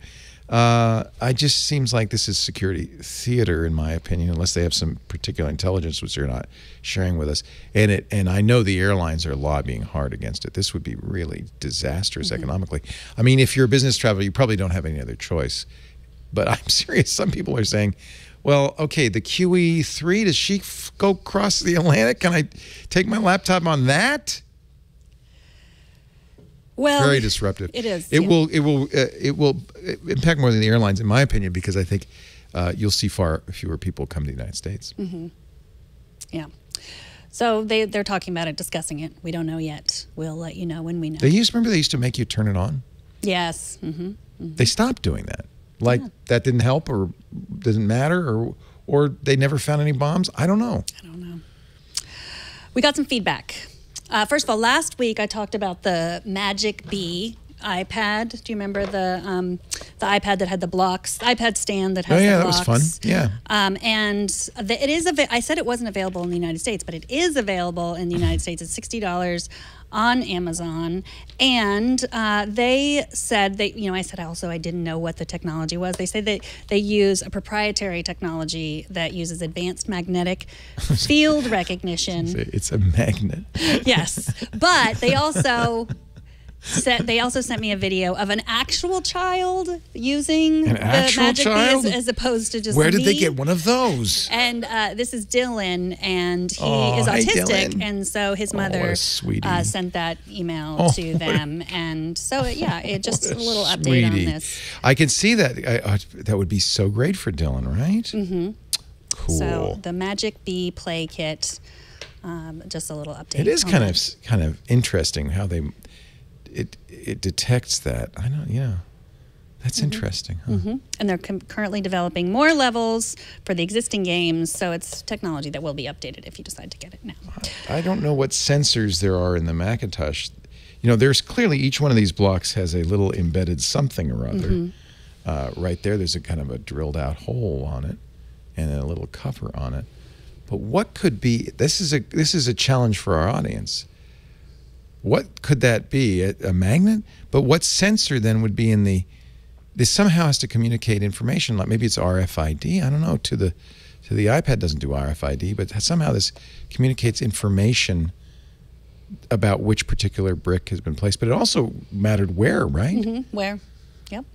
It just seems like this is security theater, in my opinion, unless they have some particular intelligence which they're not sharing with us. And I know the airlines are lobbying hard against it. This would be really disastrous economically. I mean, if you're a business traveler, you probably don't have any other choice. But I'm serious. Some people are saying, well, okay, the QE3, does she go across the Atlantic? Can I take my laptop on that? Well, very disruptive. It is. It will impact more than the airlines, in my opinion, because I think you'll see far fewer people come to the United States. Mm-hmm. Yeah. So they're talking about it, discussing it. We don't know yet. We'll let you know when we know. Remember they used to make you turn it on? Yes. Mm-hmm. They stopped doing that. Like that didn't help or didn't matter or they never found any bombs. I don't know. We got some feedback. First of all, last week I talked about the Magic Bee iPad. Do you remember the iPad that had the blocks? The iPad stand that has the blocks. That was fun. Yeah. It is. I said it wasn't available in the United States, but it is available in the United States. It's $60 on Amazon, and they said I said also I didn't know what the technology was. They say that they use a proprietary technology that uses advanced magnetic field recognition. It's a magnet. Yes, but they also sent me a video of an actual child using the Magic Bee as opposed to just Where did they get one of those? And this is Dylan, and he is autistic, and so his mother sent that email to them, and so it just a little update on this. I can see that. That would be so great for Dylan, right? Mm-hmm. Cool. So the Magic Bee Play Kit, just a little update. It is kind of interesting how it detects that. I know, yeah. That's interesting. Huh? And they're currently developing more levels for the existing games, so it's technology that will be updated if you decide to get it now. I don't know what sensors there are in the Macintosh. There's clearly each one of these blocks has a little embedded something or other. Right there's a kind of a drilled out hole on it and a little cover on it. But what could be? This is a challenge for our audience. What could that be? A magnet? But what sensor then would be in the? This somehow has to communicate information. Like maybe it's RFID. I don't know. To the iPad doesn't do RFID, but somehow this communicates information about which particular brick has been placed. But it also mattered where, right? Where? Yep.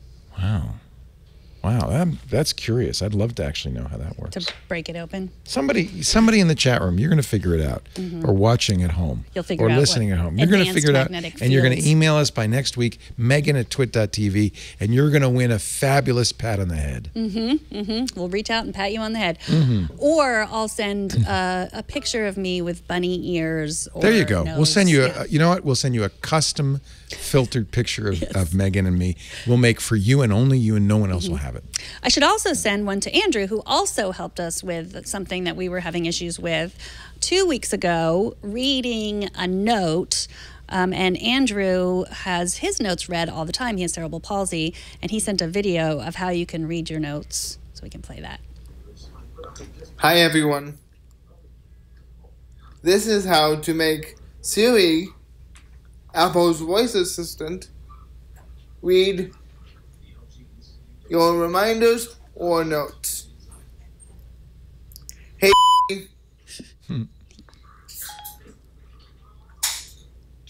Wow, that's curious. I'd love to actually know how that works. To break it open. Somebody in the chat room, you're going to figure it out, or watching at home, you'll figure it out, or listening at home. You're going to figure it out, and you're going to email us by next week, Megan@twit.tv, and you're going to win a fabulous pat on the head. We'll reach out and pat you on the head, or I'll send a picture of me with bunny ears. Or there you go. nose. We'll send you. You know what? We'll send you a custom filtered picture of Megan and me. We'll make for you and only you, and no one else will have it. I should also send one to Andrew, who also helped us with something that we were having issues with 2 weeks ago, reading a note. And Andrew has his notes read all the time. He has cerebral palsy, and he sent a video of how you can read your notes, so we can play that. Hi, everyone. This is how to make Siri, Apple's voice assistant, read your reminders or notes. Hey,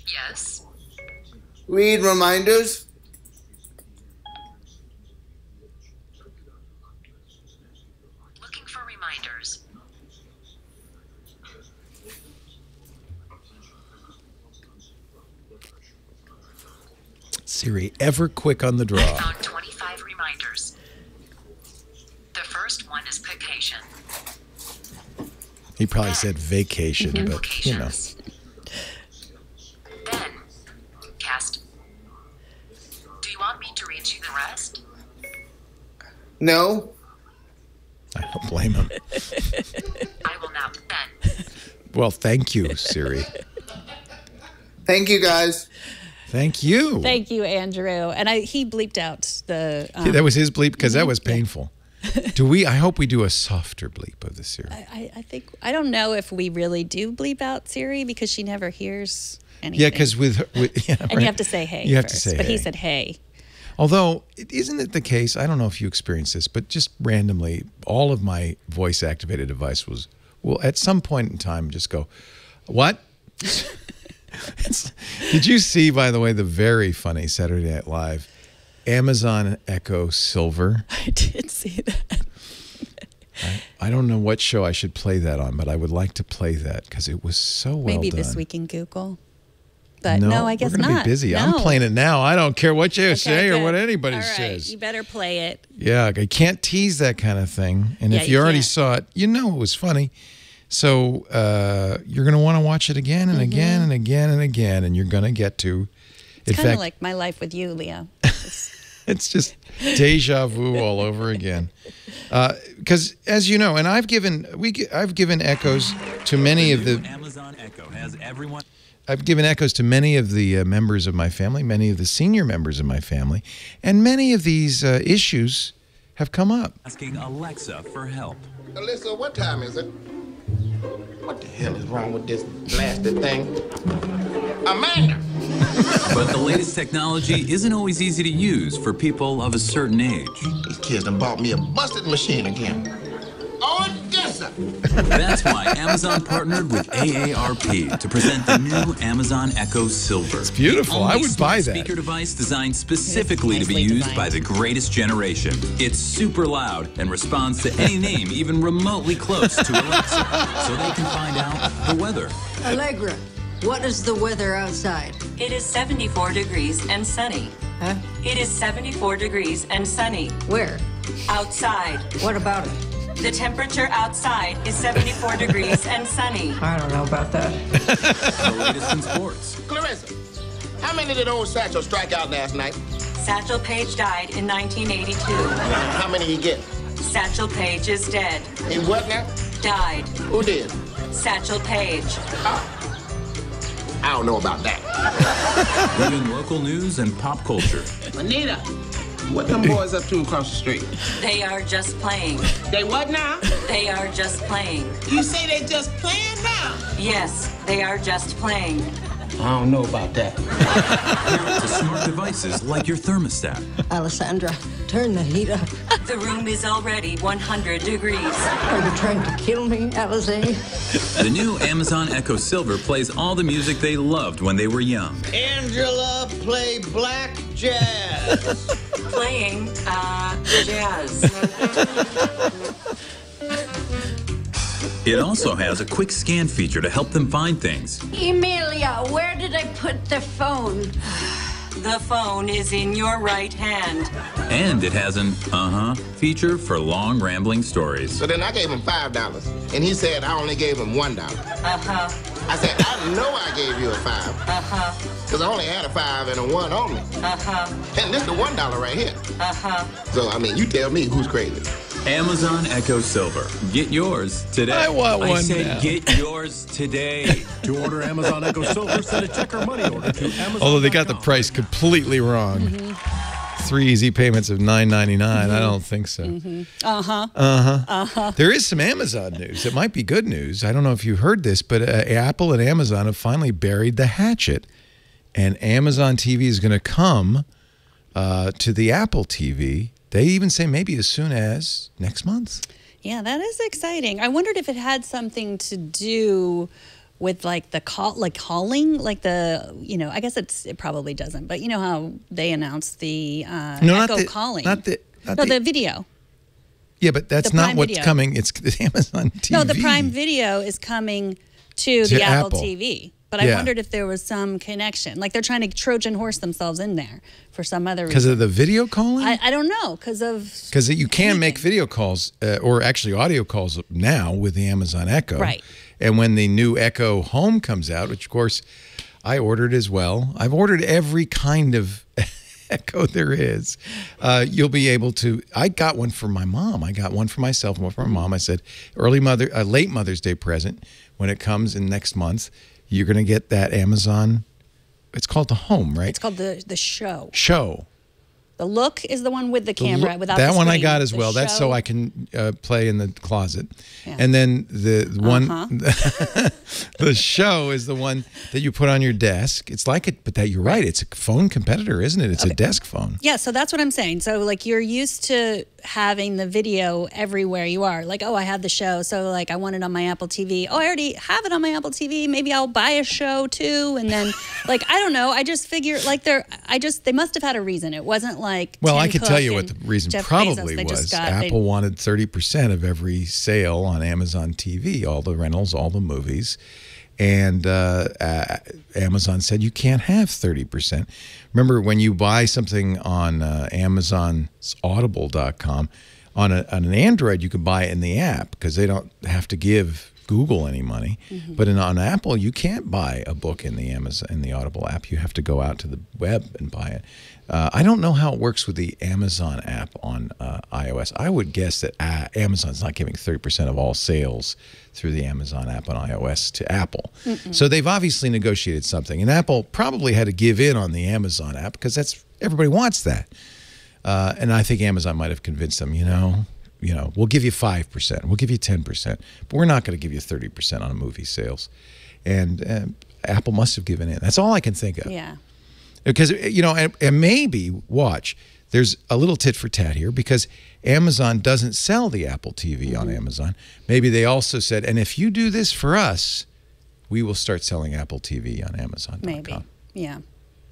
Yes. Read reminders. Looking for reminders. Siri, ever quick on the draw. I found 25 reminders. The first one is vacation. He probably said vacation, but Locations. Then, cast. Do you want me to read you the rest? No. I don't blame him. I will now then. Well, thank you, Siri. Thank you, guys. Thank you. Thank you, Andrew. And he bleeped out the... that was his bleep because that was painful. I hope we do a softer bleep of the Siri. I don't know if we really do bleep out Siri because she never hears anything. Yeah, because with and you have to say hey. You have first, to say but hey. he said hey. Although, isn't it the case? I don't know if you experience this, but just randomly, all of my voice-activated device will at some point in time just go, what? Did you see, by the way, the very funny Saturday Night Live Amazon Echo Silver? I did see that. I don't know what show I should play that on, but I would like to play that because it was so well Maybe done. This Week in Google. But no, I guess we're gonna not. be busy. No. I'm playing it now. I don't care what you say or good. what anybody All right, says. you better play it. Yeah, I can't tease that kind of thing. And if you already saw it, you know it was funny. So you're going to want to watch it again and again and again and again, and you're going to get to... It's kind of like my life with you, Leah. It's just deja vu all over again. Because, as you know, and I've given echoes to many of the Amazon Echo has everyone. I've given echoes to many of the members of my family, many of the senior members of my family, and many of these issues have come up. Asking Alexa for help. Alexa, what time is it? What the hell is wrong with this blasted thing? Amanda! But the latest technology isn't always easy to use for people of a certain age. These kids done bought me a busted machine again. Odessa! That's why Amazon partnered with AARP to present the new Amazon Echo Silver. It's beautiful. I would buy that. Speaker device designed specifically to be used by the greatest generation. It's super loud and responds to any name even remotely close to Alexa, so they can find out the weather. Allegra, what is the weather outside? It is 74 degrees and sunny. Huh? It is 74 degrees and sunny. Where? Outside. What about it? The temperature outside is 74 degrees and sunny. I don't know about that. The latest in sports. Clarissa, how many did old Satchel strike out last night? Satchel Paige died in 1982. How many he get? Satchel Paige is dead. In what now? Died. Who did? Satchel Paige. I don't know about that. Even local news and pop culture. Anita, what them boys up to across the street? They are just playing. They what now? They are just playing. You say they just playing now? Yes, they are just playing. I don't know about that. To smart devices like your thermostat. Alessandra, turn the heat up. The room is already 100 degrees. Are you trying to kill me, Alize? The new Amazon Echo Silver plays all the music they loved when they were young. Angela, play black jazz. Playing jazz. It also has a quick scan feature to help them find things. Emilia, where did I put the phone? The phone is in your right hand. And it has an feature for long rambling stories. So then I gave him $5, and he said I only gave him $1. I said, I know I gave you a $5. Because I only had a 5 and a 1 on me. And this is the $1 right here. So, I mean, you tell me who's crazy. Amazon Echo Silver. Get yours today. I want one I said now. get yours today. To order Amazon Echo Silver, send a check or money order to Amazon. Although they got the price completely wrong. 3 easy payments of $9.99. I don't think so. There is some Amazon news. It might be good news. I don't know if you heard this, but Apple and Amazon have finally buried the hatchet. And Amazon TV is going to come to the Apple TV. They even say maybe as soon as next month. Yeah, that is exciting. I wondered if it had something to do with like the calling, like the, you know, I guess it probably doesn't, but you know how they announced the Echo calling. The video. Yeah, but that's not what's video. coming. It's Amazon TV. No, the Prime Video is coming to the Apple TV. But I wondered if there was some connection. Like they're trying to Trojan horse themselves in there for some other reason. Because of the video calling? I don't know. Because you can make video calls or actually audio calls now with the Amazon Echo. Right. And when the new Echo Home comes out, which of course I ordered as well. I've ordered every kind of Echo there is. You'll be able to. I got one for my mom. I got one for myself and one for my mom. I said late Mother's Day present when it comes in next month. You're going to get that Amazon. It's called the Home, right? It's called the Show. Show. The Look is the one with the camera without that the one I screen. got as The well. That's Show. so I can play in the closet. Yeah. And then the one, the Show is the one that you put on your desk. It's like it, but that you're right. It's a phone competitor, isn't it? It's a desk phone. Yeah, so that's what I'm saying. So like you're used to having the video everywhere you are. Like, oh, I have the Show, so like I want it on my Apple TV. Oh, I already have it on my Apple TV. Maybe I'll buy a Show too. And then like I don't know. I just figure like they must have had a reason. It wasn't like Well, Tim I could Cook tell you what and the reason Jeff probably Bezos. was. Apple wanted 30% of every sale on Amazon TV, all the rentals, all the movies. And Amazon said you can't have 30%. Remember, when you buy something on Amazon's Audible.com, on an Android, you can buy it in the app because they don't have to give Google any money. But on Apple, you can't buy a book in the Audible app. You have to go out to the web and buy it. I don't know how it works with the Amazon app on iOS. I would guess that Amazon's not giving 30% of all sales through the Amazon app on iOS to Apple. So they've obviously negotiated something. And Apple probably had to give in on the Amazon app because everybody wants that. And I think Amazon might have convinced them, we'll give you 5%, we'll give you 10%, but we're not going to give you 30% on movie sales. And Apple must have given in. That's all I can think of. Yeah. Because, and maybe, watch, there's a little tit for tat here because Amazon doesn't sell the Apple TV on Amazon. Maybe they also said, and if you do this for us, we will start selling Apple TV on Amazon.com. Maybe, yeah.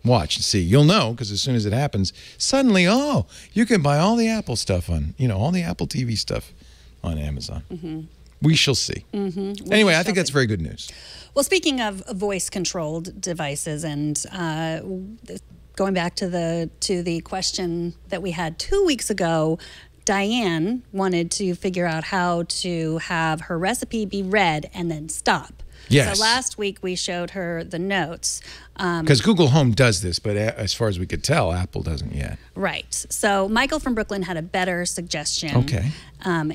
Watch and see. You'll know because as soon as it happens, suddenly, you can buy all the Apple stuff on, all the Apple TV stuff on Amazon. We shall see. Anyway, I think that's very good news. Well, speaking of voice-controlled devices, and going back to the question that we had 2 weeks ago, Diane wanted to figure out how to have her recipe be read and then stop. Yes. So last week we showed her the notes. Because Google Home does this, but as far as we could tell, Apple doesn't yet. Right. So Michael from Brooklyn had a better suggestion. Okay.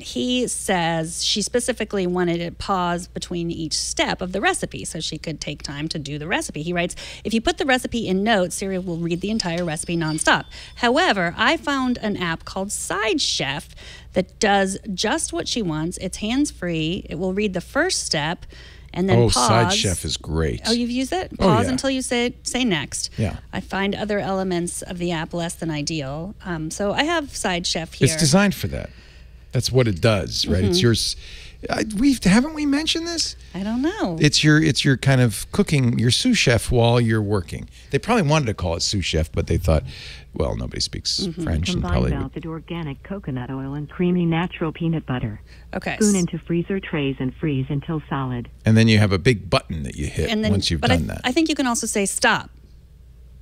He says she specifically wanted it pause between each step of the recipe so she could take time to do the recipe. He writes, if you put the recipe in notes, Siri will read the entire recipe nonstop. However, I found an app called Sous Chef that does just what she wants. It's hands-free. It will read the first step and then pause. Sous Chef is great. Oh, you've used it? Pause yeah. until you say next. Yeah. I find other elements of the app less than ideal. So I have Sous Chef here. It's designed for that. That's what it does, right? It's yours. Haven't we mentioned this? I don't know. It's your kind of cooking, your sous chef while you're working. They probably wanted to call it sous chef, but they thought, well, nobody speaks French. Combine and probably melted organic coconut oil and creamy natural peanut butter. Okay. Spoon into freezer trays and freeze until solid. And then you have a big button that you hit once you've done that. I think you can also say stop,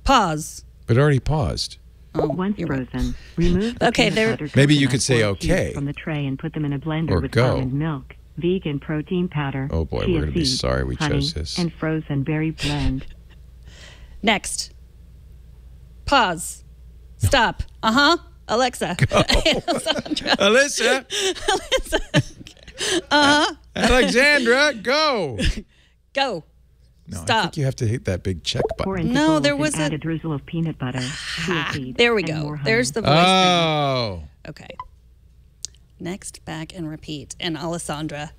pause. But it already paused. Once frozen, remove the okay, peanut butter maybe you could coconut say oil okay cubes from the tray and put them in a blender or with go. almond milk, vegan protein powder, oh boy, chia we're going to be seeds, sorry we honey, chose this. and frozen berry blend. Next. Pause. Stop. Alexa. Alyssa. Alexandra, go. Go. No, Stop. I think you have to hit that big check button. No, there was a drizzle of peanut butter. There we go. There's the voice. Oh. Thing. Okay. Next, back, and repeat. And Alessandra.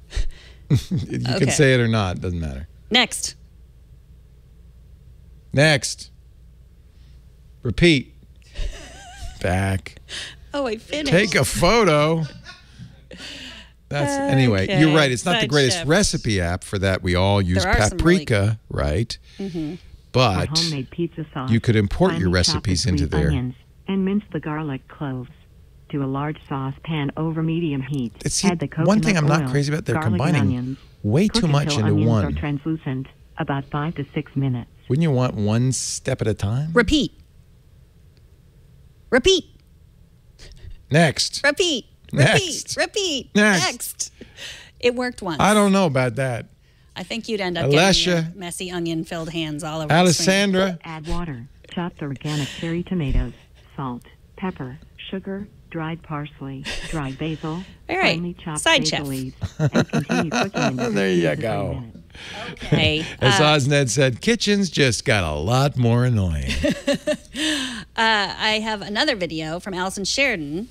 You can say it or not. Doesn't matter. Next. Next. Repeat. Back. Oh, I finished. Take a photo. Anyway, you're right. It's not Side the greatest shift. recipe app for that. We all use paprika, right? But homemade pizza sauce. you could import Finely your recipes chop into green there. Onions and mince the garlic cloves. To a large saucepan over medium heat. See, Add the coconut one thing I'm not oil, crazy about, they're garlic and combining onions. way Cook too much until into onions one. are translucent, about 5 to 6 minutes. Wouldn't you want one step at a time? Repeat. Repeat. Next. Repeat. Next. Repeat. Next. It worked once. I don't know about that. I think you'd end up Alessia. getting your messy onion-filled hands all over Alessandra. Add water, chopped organic cherry tomatoes, salt, pepper, sugar, dried parsley, dried basil, All right. finely chopped Side basil chef. leaves, and continue cooking in There you 15 to 30 go. minutes. Okay. As Osned said, kitchens just got a lot more annoying. I have another video from Allison Sheridan.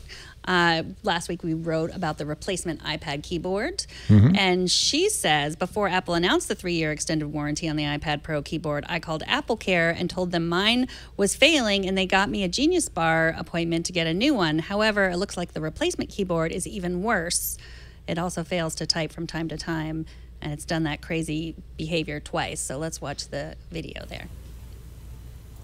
Last week we wrote about the replacement iPad keyboard. And she says, before Apple announced the 3-year extended warranty on the iPad Pro keyboard, I called AppleCare and told them mine was failing and they got me a Genius Bar appointment to get a new one. However, it looks like the replacement keyboard is even worse. It also fails to type from time to time, and it's done that crazy behavior twice. So let's watch the video there.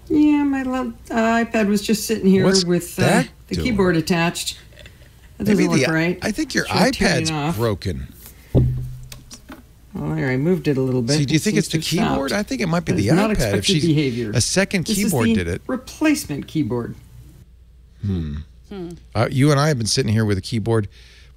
Yeah, my iPad was just sitting here What's with that the doing? keyboard attached. That doesn't look right. I think your Should I turn it iPad's off? broken. Oh, there, I moved it a little bit. See, do you think Seems it's the to have keyboard? stopped. I think it might be That the is not iPad. expected If she's behavior. a second This is keyboard the did it. Replacement keyboard. You and I have been sitting here with a keyboard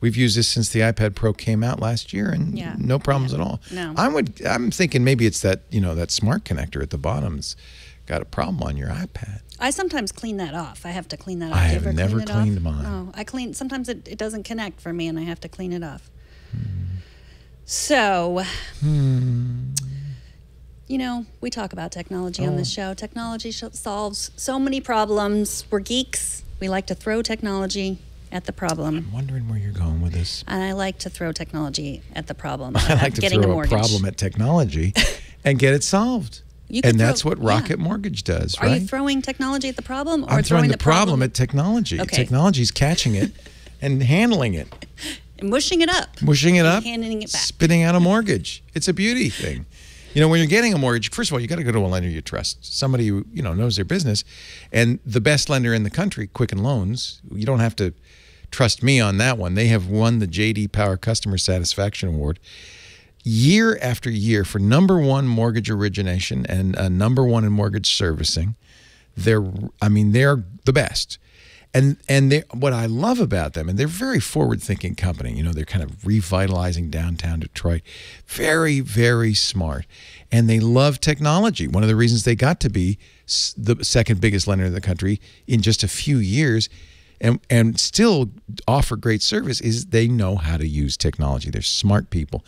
We've used this since the iPad Pro came out last year, and no problems at all. No. I'm thinking maybe it's that, that smart connector at the bottom's got a problem on your iPad. I sometimes clean that off. I have to clean that off. I Do you have ever never clean it cleaned off? mine. Oh, I clean. Sometimes it doesn't connect for me, and I have to clean it off. So, we talk about technology on this show. Technology solves so many problems. We're geeks. We like to throw technology at the problem. I'm wondering where you're going with this. And I like to throw technology at the problem. I like to getting throw a a problem at technology and get it solved. That's what Rocket Mortgage does, right? Are you throwing technology at the problem, or I'm throwing the problem at technology. Okay. Technology's catching it and handling it. And mushing it up. Mushing it up. Handing it back. Spitting out a mortgage. It's a beauty thing. When you're getting a mortgage, first of all, you got to go to a lender you trust, somebody who knows their business, and the best lender in the country, Quicken Loans. You don't have to trust me on that one. They have won the J.D. Power Customer Satisfaction Award year after year for #1 mortgage origination and #1 in mortgage servicing. They're the best. And what I love about them, and they're a very forward-thinking company. They're kind of revitalizing downtown Detroit. Very, very smart. And they love technology. One of the reasons they got to be the second biggest lender in the country in just a few years and still offer great service is they know how to use technology. They're smart people.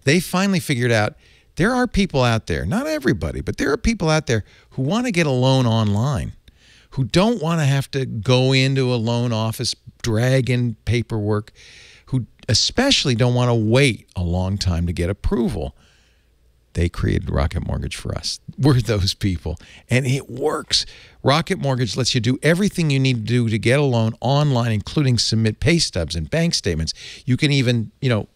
They finally figured out there are people out there, not everybody, but there are people out there who want to get a loan online, who don't want to have to go into a loan office, drag in paperwork, who especially don't want to wait a long time to get approval. They created Rocket Mortgage for us. We're those people, and it works. Rocket Mortgage lets you do everything you need to do to get a loan online, including submit pay stubs and bank statements. You can even,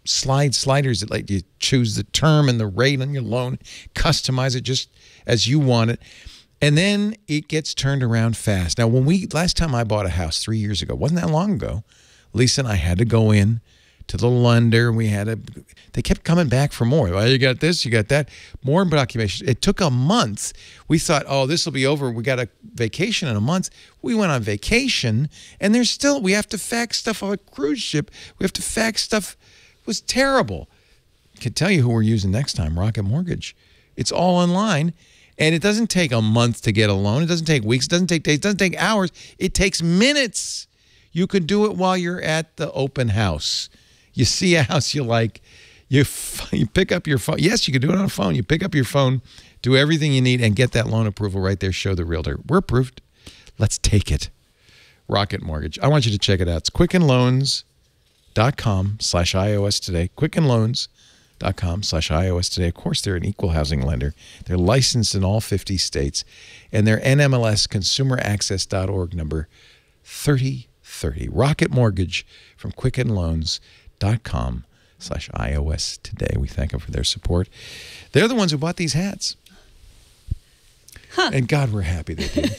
slide sliders that let you choose the term and the rate on your loan, customize it just as you want it. And then it gets turned around fast. Now, last time I bought a house 3 years ago, wasn't that long ago, Lisa and I had to go in to the lender. They kept coming back for more. Well, you got this, you got that, more documentation. It took a month. We thought, this will be over. We got a vacation in a month. We went on vacation, and we have to fax stuff on a cruise ship. We have to fax stuff. It was terrible. I can tell you who we're using next time, Rocket Mortgage. It's all online. And it doesn't take a month to get a loan. It doesn't take weeks. It doesn't take days. It doesn't take hours. It takes minutes. You could do it while you're at the open house. You see a house you like. You pick up your phone. Yes, you can do it on a phone. You pick up your phone, do everything you need, and get that loan approval right there. Show the realtor. We're approved. Let's take it. Rocket Mortgage. I want you to check it out. It's quickenloans.com/iOS today. Quickenloans.com/iOS today. Of course, they're an equal housing lender. They're licensed in all 50 states, and they're NMLS consumeraccess.org number 3030. Rocket Mortgage from quickenloans.com/iOS today. We thank them for their support. They're the ones who bought these hats. And God, we're happy they did.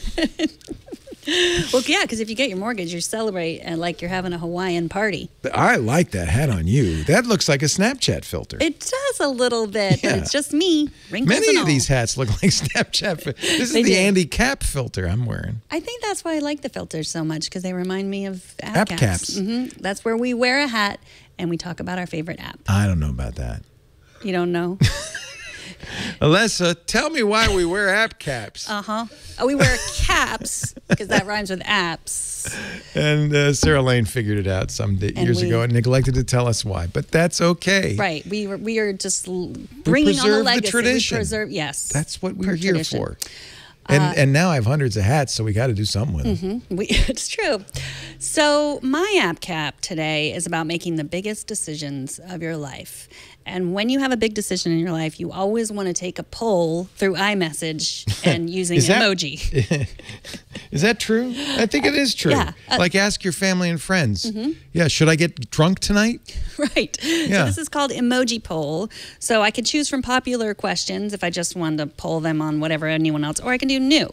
Well, yeah, because if you get your mortgage, you celebrate like you're having a Hawaiian party. I like that hat on you. That looks like a Snapchat filter. It does a little bit, but it's just me. Wrinkles Many and of all. these hats look like Snapchat. This is the Andy Cap filter I'm wearing. I think that's why I like the filters so much, because they remind me of app caps. That's where we wear a hat and we talk about our favorite app. I don't know about that. You don't know? Alessa, tell me why we wear app caps. We wear caps because that rhymes with apps. And Sarah Lane figured it out some years ago and neglected to tell us why. But that's okay. Right. We are just bringing on the legacy. The tradition. Yes. That's what we're here for. And now I have hundreds of hats, so we got to do something with them. It's true. So my app cap today is about making the biggest decisions of your life. And when you have a big decision in your life, you always want to take a poll through iMessage and using emoji. Is that true? I think it is true. Yeah. Like ask your family and friends. Yeah, should I get drunk tonight? Right. Yeah. So this is called Emoji Poll. So I could choose from popular questions if I just wanted to poll them on whatever anyone else, or I can do new.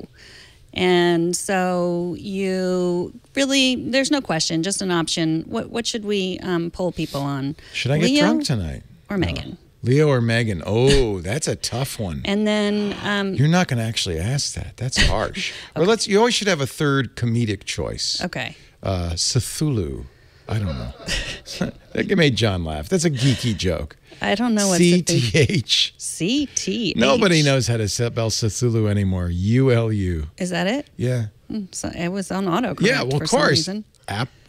And so there's no question, just an option. What should we poll people on? Should I get drunk tonight? Or Megan? Leo or Megan? Oh, that's a tough one. And then you're not going to actually ask that. That's harsh. Okay. Well, you always should have a third comedic choice. Okay. Cthulhu. I don't know. That made John laugh. That's a geeky joke. I don't know what CTH. CTH. Nobody knows how to spell Cthulhu anymore. ULU. Is that it? Yeah. So it was on autocorrect. Yeah, well, for of some course. reason.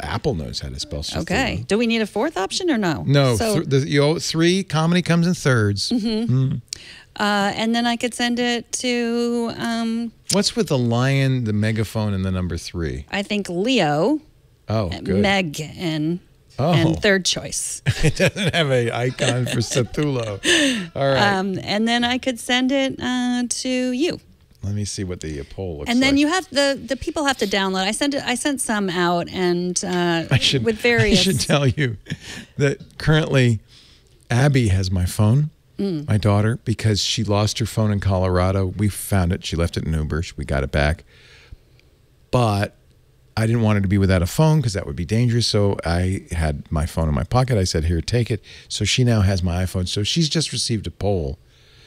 Apple knows how to spell Cthulhu. Okay. Do we need a fourth option or no? No. So, three, comedy comes in thirds. and then I could send it to, What's with the lion, the megaphone, and the number 3? I think Leo. Oh, good. Meg and third choice. It doesn't have an icon for Cthulhu. All right. And then I could send it to you. Let me see what the poll looks like. And then you have the people have to download. I sent some out and with various. I should tell you that currently Abby has my phone, my daughter, because she lost her phone in Colorado. We found it. She left it in Uber. We got it back. But I didn't want her to be without a phone because that would be dangerous. So I had my phone in my pocket. I said, here, take it. So she now has my iPhone. So she's just received a poll.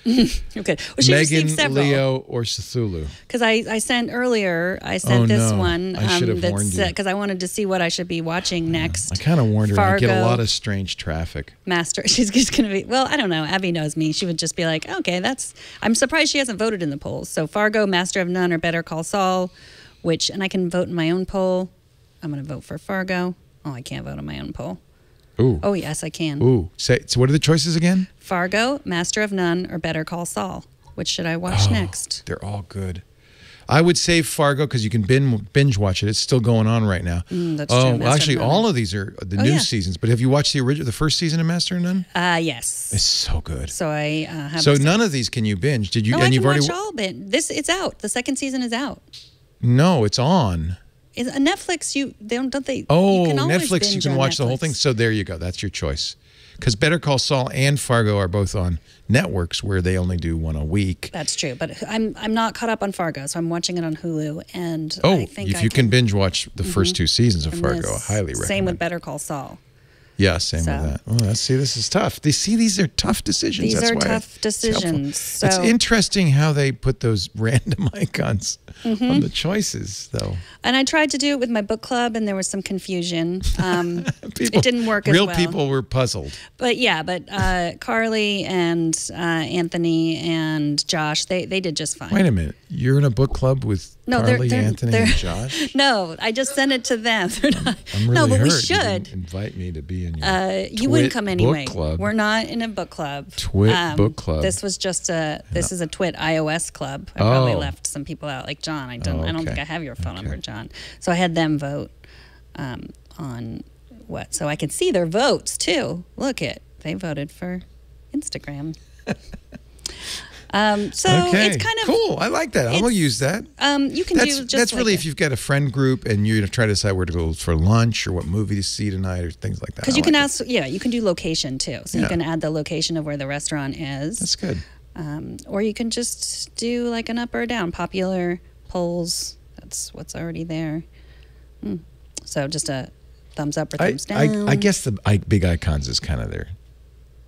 Okay. Well, she received Megan, several. Leo, or Cthulhu? Because I sent earlier, I sent this one. I should have warned you. Because I wanted to see what I should be watching next. I kind of warned her. Fargo, I get a lot of strange traffic. Master. She's just going to be, well, I don't know. Abby knows me. She would just be like, okay, I'm surprised she hasn't voted in the polls. So Fargo, Master of None, or Better Call Saul, and I can vote in my own poll. I'm going to vote for Fargo. Oh, I can't vote in my own poll. Ooh. Oh, yes, I can. Ooh. So what are the choices again? Fargo, Master of None, or Better Call Saul. Which should I watch next? They're all good. I would save Fargo because you can binge watch it. It's still going on right now. That's true. Well, actually, all of these are the new seasons. But have you watched the first season of Master of None? Yes. It's so good. So I have. So none of these can you binge? Did you? No, and I you've can already watch all of it. It's out. The second season is out. No, it's on. Is Netflix? Don't they? Oh, you can always Netflix. You binge can on watch the whole Netflix. thing. So there you go. That's your choice. Because Better Call Saul and Fargo are both on networks where they only do one a week. That's true, but I'm not caught up on Fargo, so I'm watching it on Hulu. And Oh, I think if you can binge watch the first 2 seasons of And Fargo, this- I highly recommend. Same with Better Call Saul. Yeah, same So- with that. Oh, this is tough. These are tough decisions. These That's are why tough it's helpful. decisions. So, It's interesting how they put those random icons Mm-hmm. on the choices, though. and I tried to do it with my book club, and there was some confusion. It didn't work as Real well. people were puzzled. But Carly and Anthony and Josh, they did just fine. Wait a minute. You're in a book club with Carly, Anthony, and Josh? No, I just sent it to them. They're not. I'm really no, but hurt. we You should. didn't invite me to be in your You wouldn't come anyway. book club. We're not in a book club. Twit book club. This was just this is a Twit iOS club. I probably left some people out, like John. I don't think I have your phone number, John. So I had them vote on what? So I could see their votes too. Look they voted for Instagram. So it's kind of cool. I like that. I'm gonna use that. You can That's really if you've got a friend group and you're trying to decide where to go for lunch or what movie to see tonight or things like that. Because you can ask, you can do location too. So you Yeah. can add the location of where the restaurant is. That's good. Or you can just do like an up or down, popular polls. That's what's already there. So just a thumbs up or thumbs down. I guess the big icons is kind of their,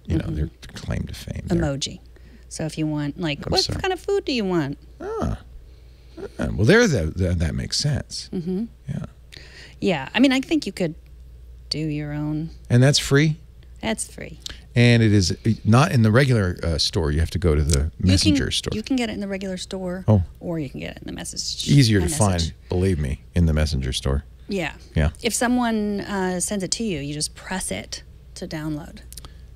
their claim to fame. Emoji. So if you want, what kind of food do you want? Well, that makes sense. Mm-hmm. Yeah. Yeah. I mean, I think you could do your own. And that's free? That's free. And it is not in the regular store. You have to go to the messenger store. You can get it in the regular store. Oh. Or you can get it in the message. Easier to find, believe me, in the messenger store. Yeah. Yeah. If someone sends it to you, you just press it to download.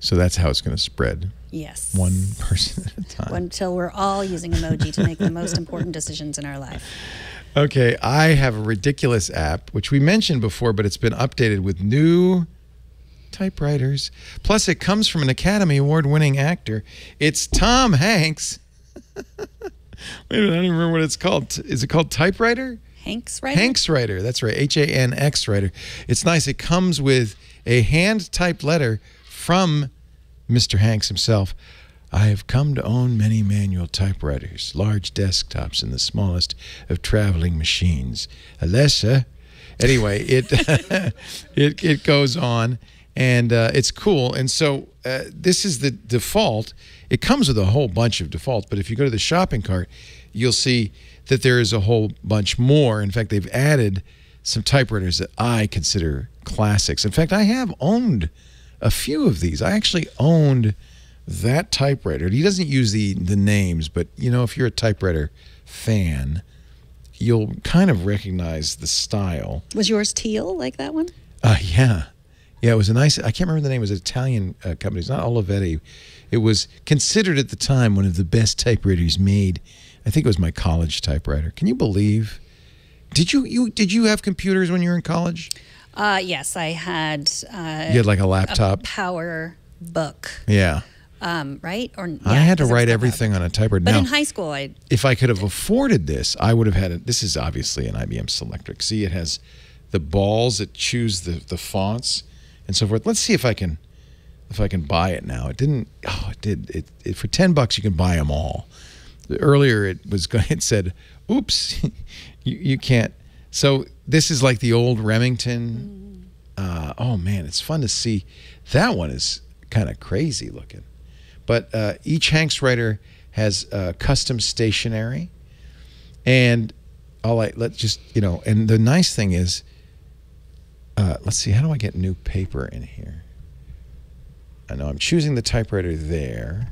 So that's how it's going to spread. Yes. One person at a time. Until we're all using emoji to make the most important decisions in our life. Okay, I have a ridiculous app, which we mentioned before, but it's been updated with new typewriters. Plus, it comes from an Academy Award-winning actor. It's Tom Hanks. Wait a minute, I don't even remember what it's called. Is it called Typewriter? Hanks Writer? Hanks Writer, that's right, Hanx Writer. It's nice. It comes with a hand-typed letter from Mr. Hanks himself. I have come to own many manual typewriters, large desktops, and the smallest of traveling machines. Alessa. Anyway, it goes on, and it's cool. And so this is the default. It comes with a whole bunch of defaults, but if you go to the shopping cart, you'll see that there is a whole bunch more. In fact, they've added some typewriters that I consider classics. In fact, I have owned a few of these. I actually owned that typewriter. He doesn't use the names, but if you're a typewriter fan, you'll kind of recognize the style. Was yours teal like that one? Yeah. Yeah, it was a nice, I can't remember the name, it was an Italian company. It's not Olivetti. It was considered at the time one of the best typewriters made. I think it was my college typewriter. Can you believe? Did you have computers when you were in college? Yes, I had. You had like a laptop? A power book. Yeah. Right? I had to write everything on a typewriter. But now, in high school, if I could have afforded this, I would have had it. This is obviously an IBM Selectric. See, it has the balls that choose the fonts and so forth. Let's see if I can buy it now. It didn't. Oh, it did. It for $10 you can buy them all. Earlier it said, "Oops, you can't." So this is like the old Remington. Oh man, it's fun to see. That one is kind of crazy looking. But each Hanks writer has custom stationery, and let's just And the nice thing is, let's see, how do I get new paper in here? I know I'm choosing the typewriter there.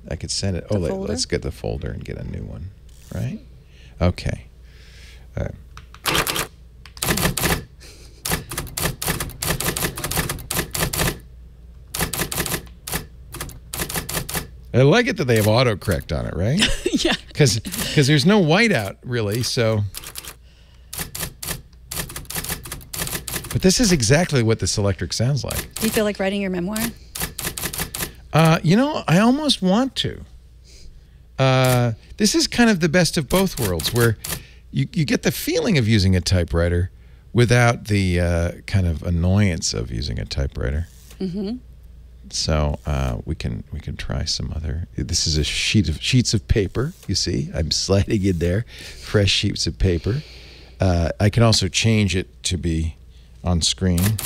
I could send it. Let's get the folder and get a new one, right? Okay. I like it that they have autocorrect on it, right? Yeah. Because there's no whiteout really, so. But this is exactly what the Selectric sounds like. Do you feel like writing your memoir? I almost want to. This is kind of the best of both worlds, where you get the feeling of using a typewriter without the kind of annoyance of using a typewriter. Mm-hmm. So we can try some other. This is a sheets of paper. You see, I'm sliding in there, fresh sheets of paper. I can also change it to be on screen.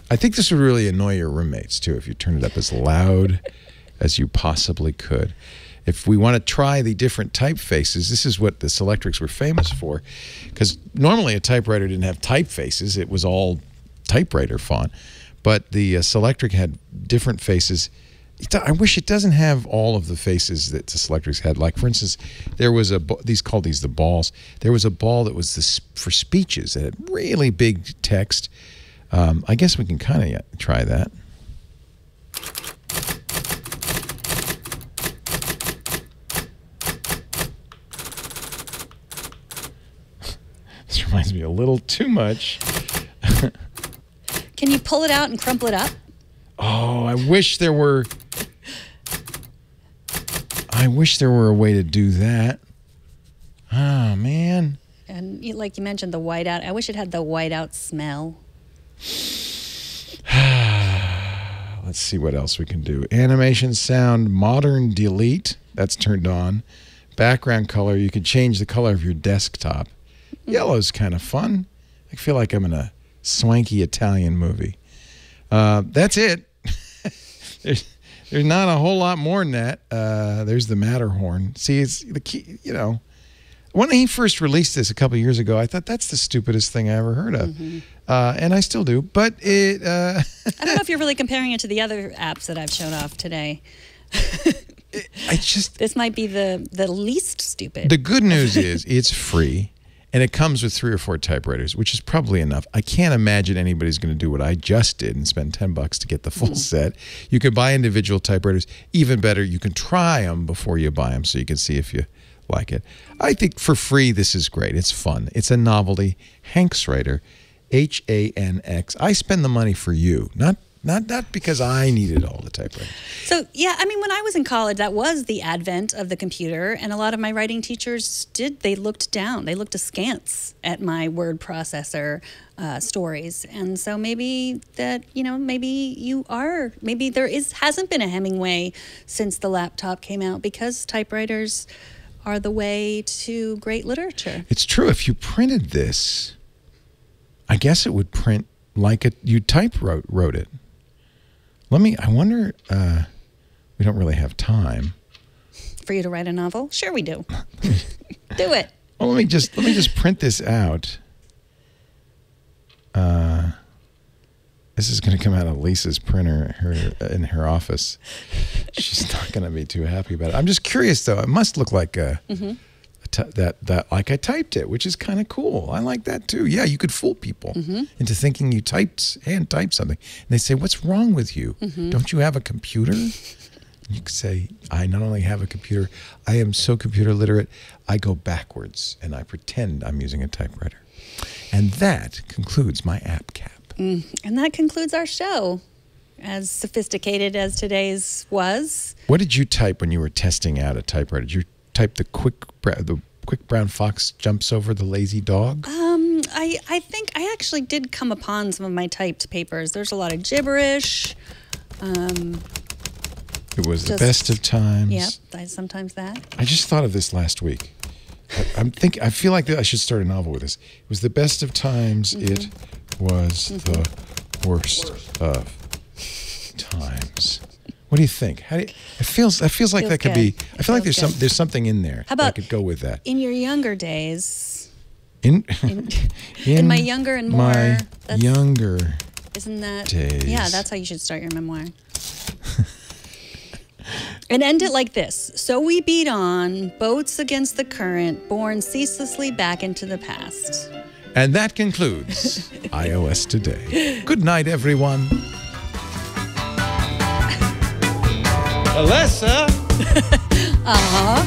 I think this would really annoy your roommates too if you turn it up as loud as you possibly could. If we want to try the different typefaces, this is what the Selectrics were famous for, because normally a typewriter didn't have typefaces. It was all typewriter font. But the Selectric had different faces. I wish it doesn't have all of the faces that the Selectrics had. Like, for instance, there was called the balls. There was a ball that was for speeches. It had really big text. I guess we can kind of try that. This reminds me a little too much. Can you pull it out and crumple it up? Oh, I wish there were a way to do that. Oh, man. And like you mentioned, the whiteout. I wish it had the whiteout smell. Let's see what else we can do. Animation sound, modern delete. That's turned on. Background color. You can change the color of your desktop. Yellow's kind of fun. I feel like I'm in a swanky Italian movie. That's it. There's not a whole lot more than that. There's the Matterhorn. See, it's the key, When he first released this a couple of years ago, I thought that's the stupidest thing I ever heard of. Mm-hmm. And I still do. But it... I don't know if you're really comparing it to the other apps that I've shown off today. This might be the least stupid. The good news is it's free. And it comes with 3 or 4 typewriters, which is probably enough. I can't imagine anybody's going to do what I just did and spend $10 to get the full set. You can buy individual typewriters. Even better, you can try them before you buy them so you can see if you like it. I think for free, this is great. It's fun. It's a novelty. Hanks writer, H-A-N-X. I spend the money for you, not because I needed all the typewriters. So, yeah, I mean, when I was in college, that was the advent of the computer, and a lot of my writing teachers they looked down. They looked askance at my word processor stories. And so maybe that, maybe there hasn't been a Hemingway since the laptop came out, because typewriters are the way to great literature. It's true. If you printed this, I guess it would print like you wrote it. I wonder, we don't really have time. For you to write a novel? Sure we do. Do it. Well, let me just print this out. This is going to come out of Lisa's printer in her office. She's not going to be too happy about it. I'm just curious, though. It must look like that like I typed it, which is kind of cool. I like that, too. Yeah, you could fool people into thinking you hand typed something. And they say, what's wrong with you? Don't you have a computer? You could say, I not only have a computer, I am so computer literate, I go backwards and I pretend I'm using a typewriter. And that concludes my app cap. And that concludes our show. As sophisticated as today's was. What did you type when you were testing out a typewriter? Did you type the quick brown fox jumps over the lazy dog? I think I actually did come upon some of my typed papers. There's a lot of gibberish. It was the best of times. Yep, sometimes that. I just thought of this last week. I feel like I should start a novel with this. It was the best of times. It was the worst of times. What do you think? It feels like that could be. I feel like there's something in there that could go with that. In your younger days. In my younger and more. My younger. Isn't that days? Yeah, that's how you should start your memoir. And end it like this. So we beat on, boats against the current, borne ceaselessly back into the past. And that concludes iOS Today. Good night, everyone. Alessa! Uh-huh.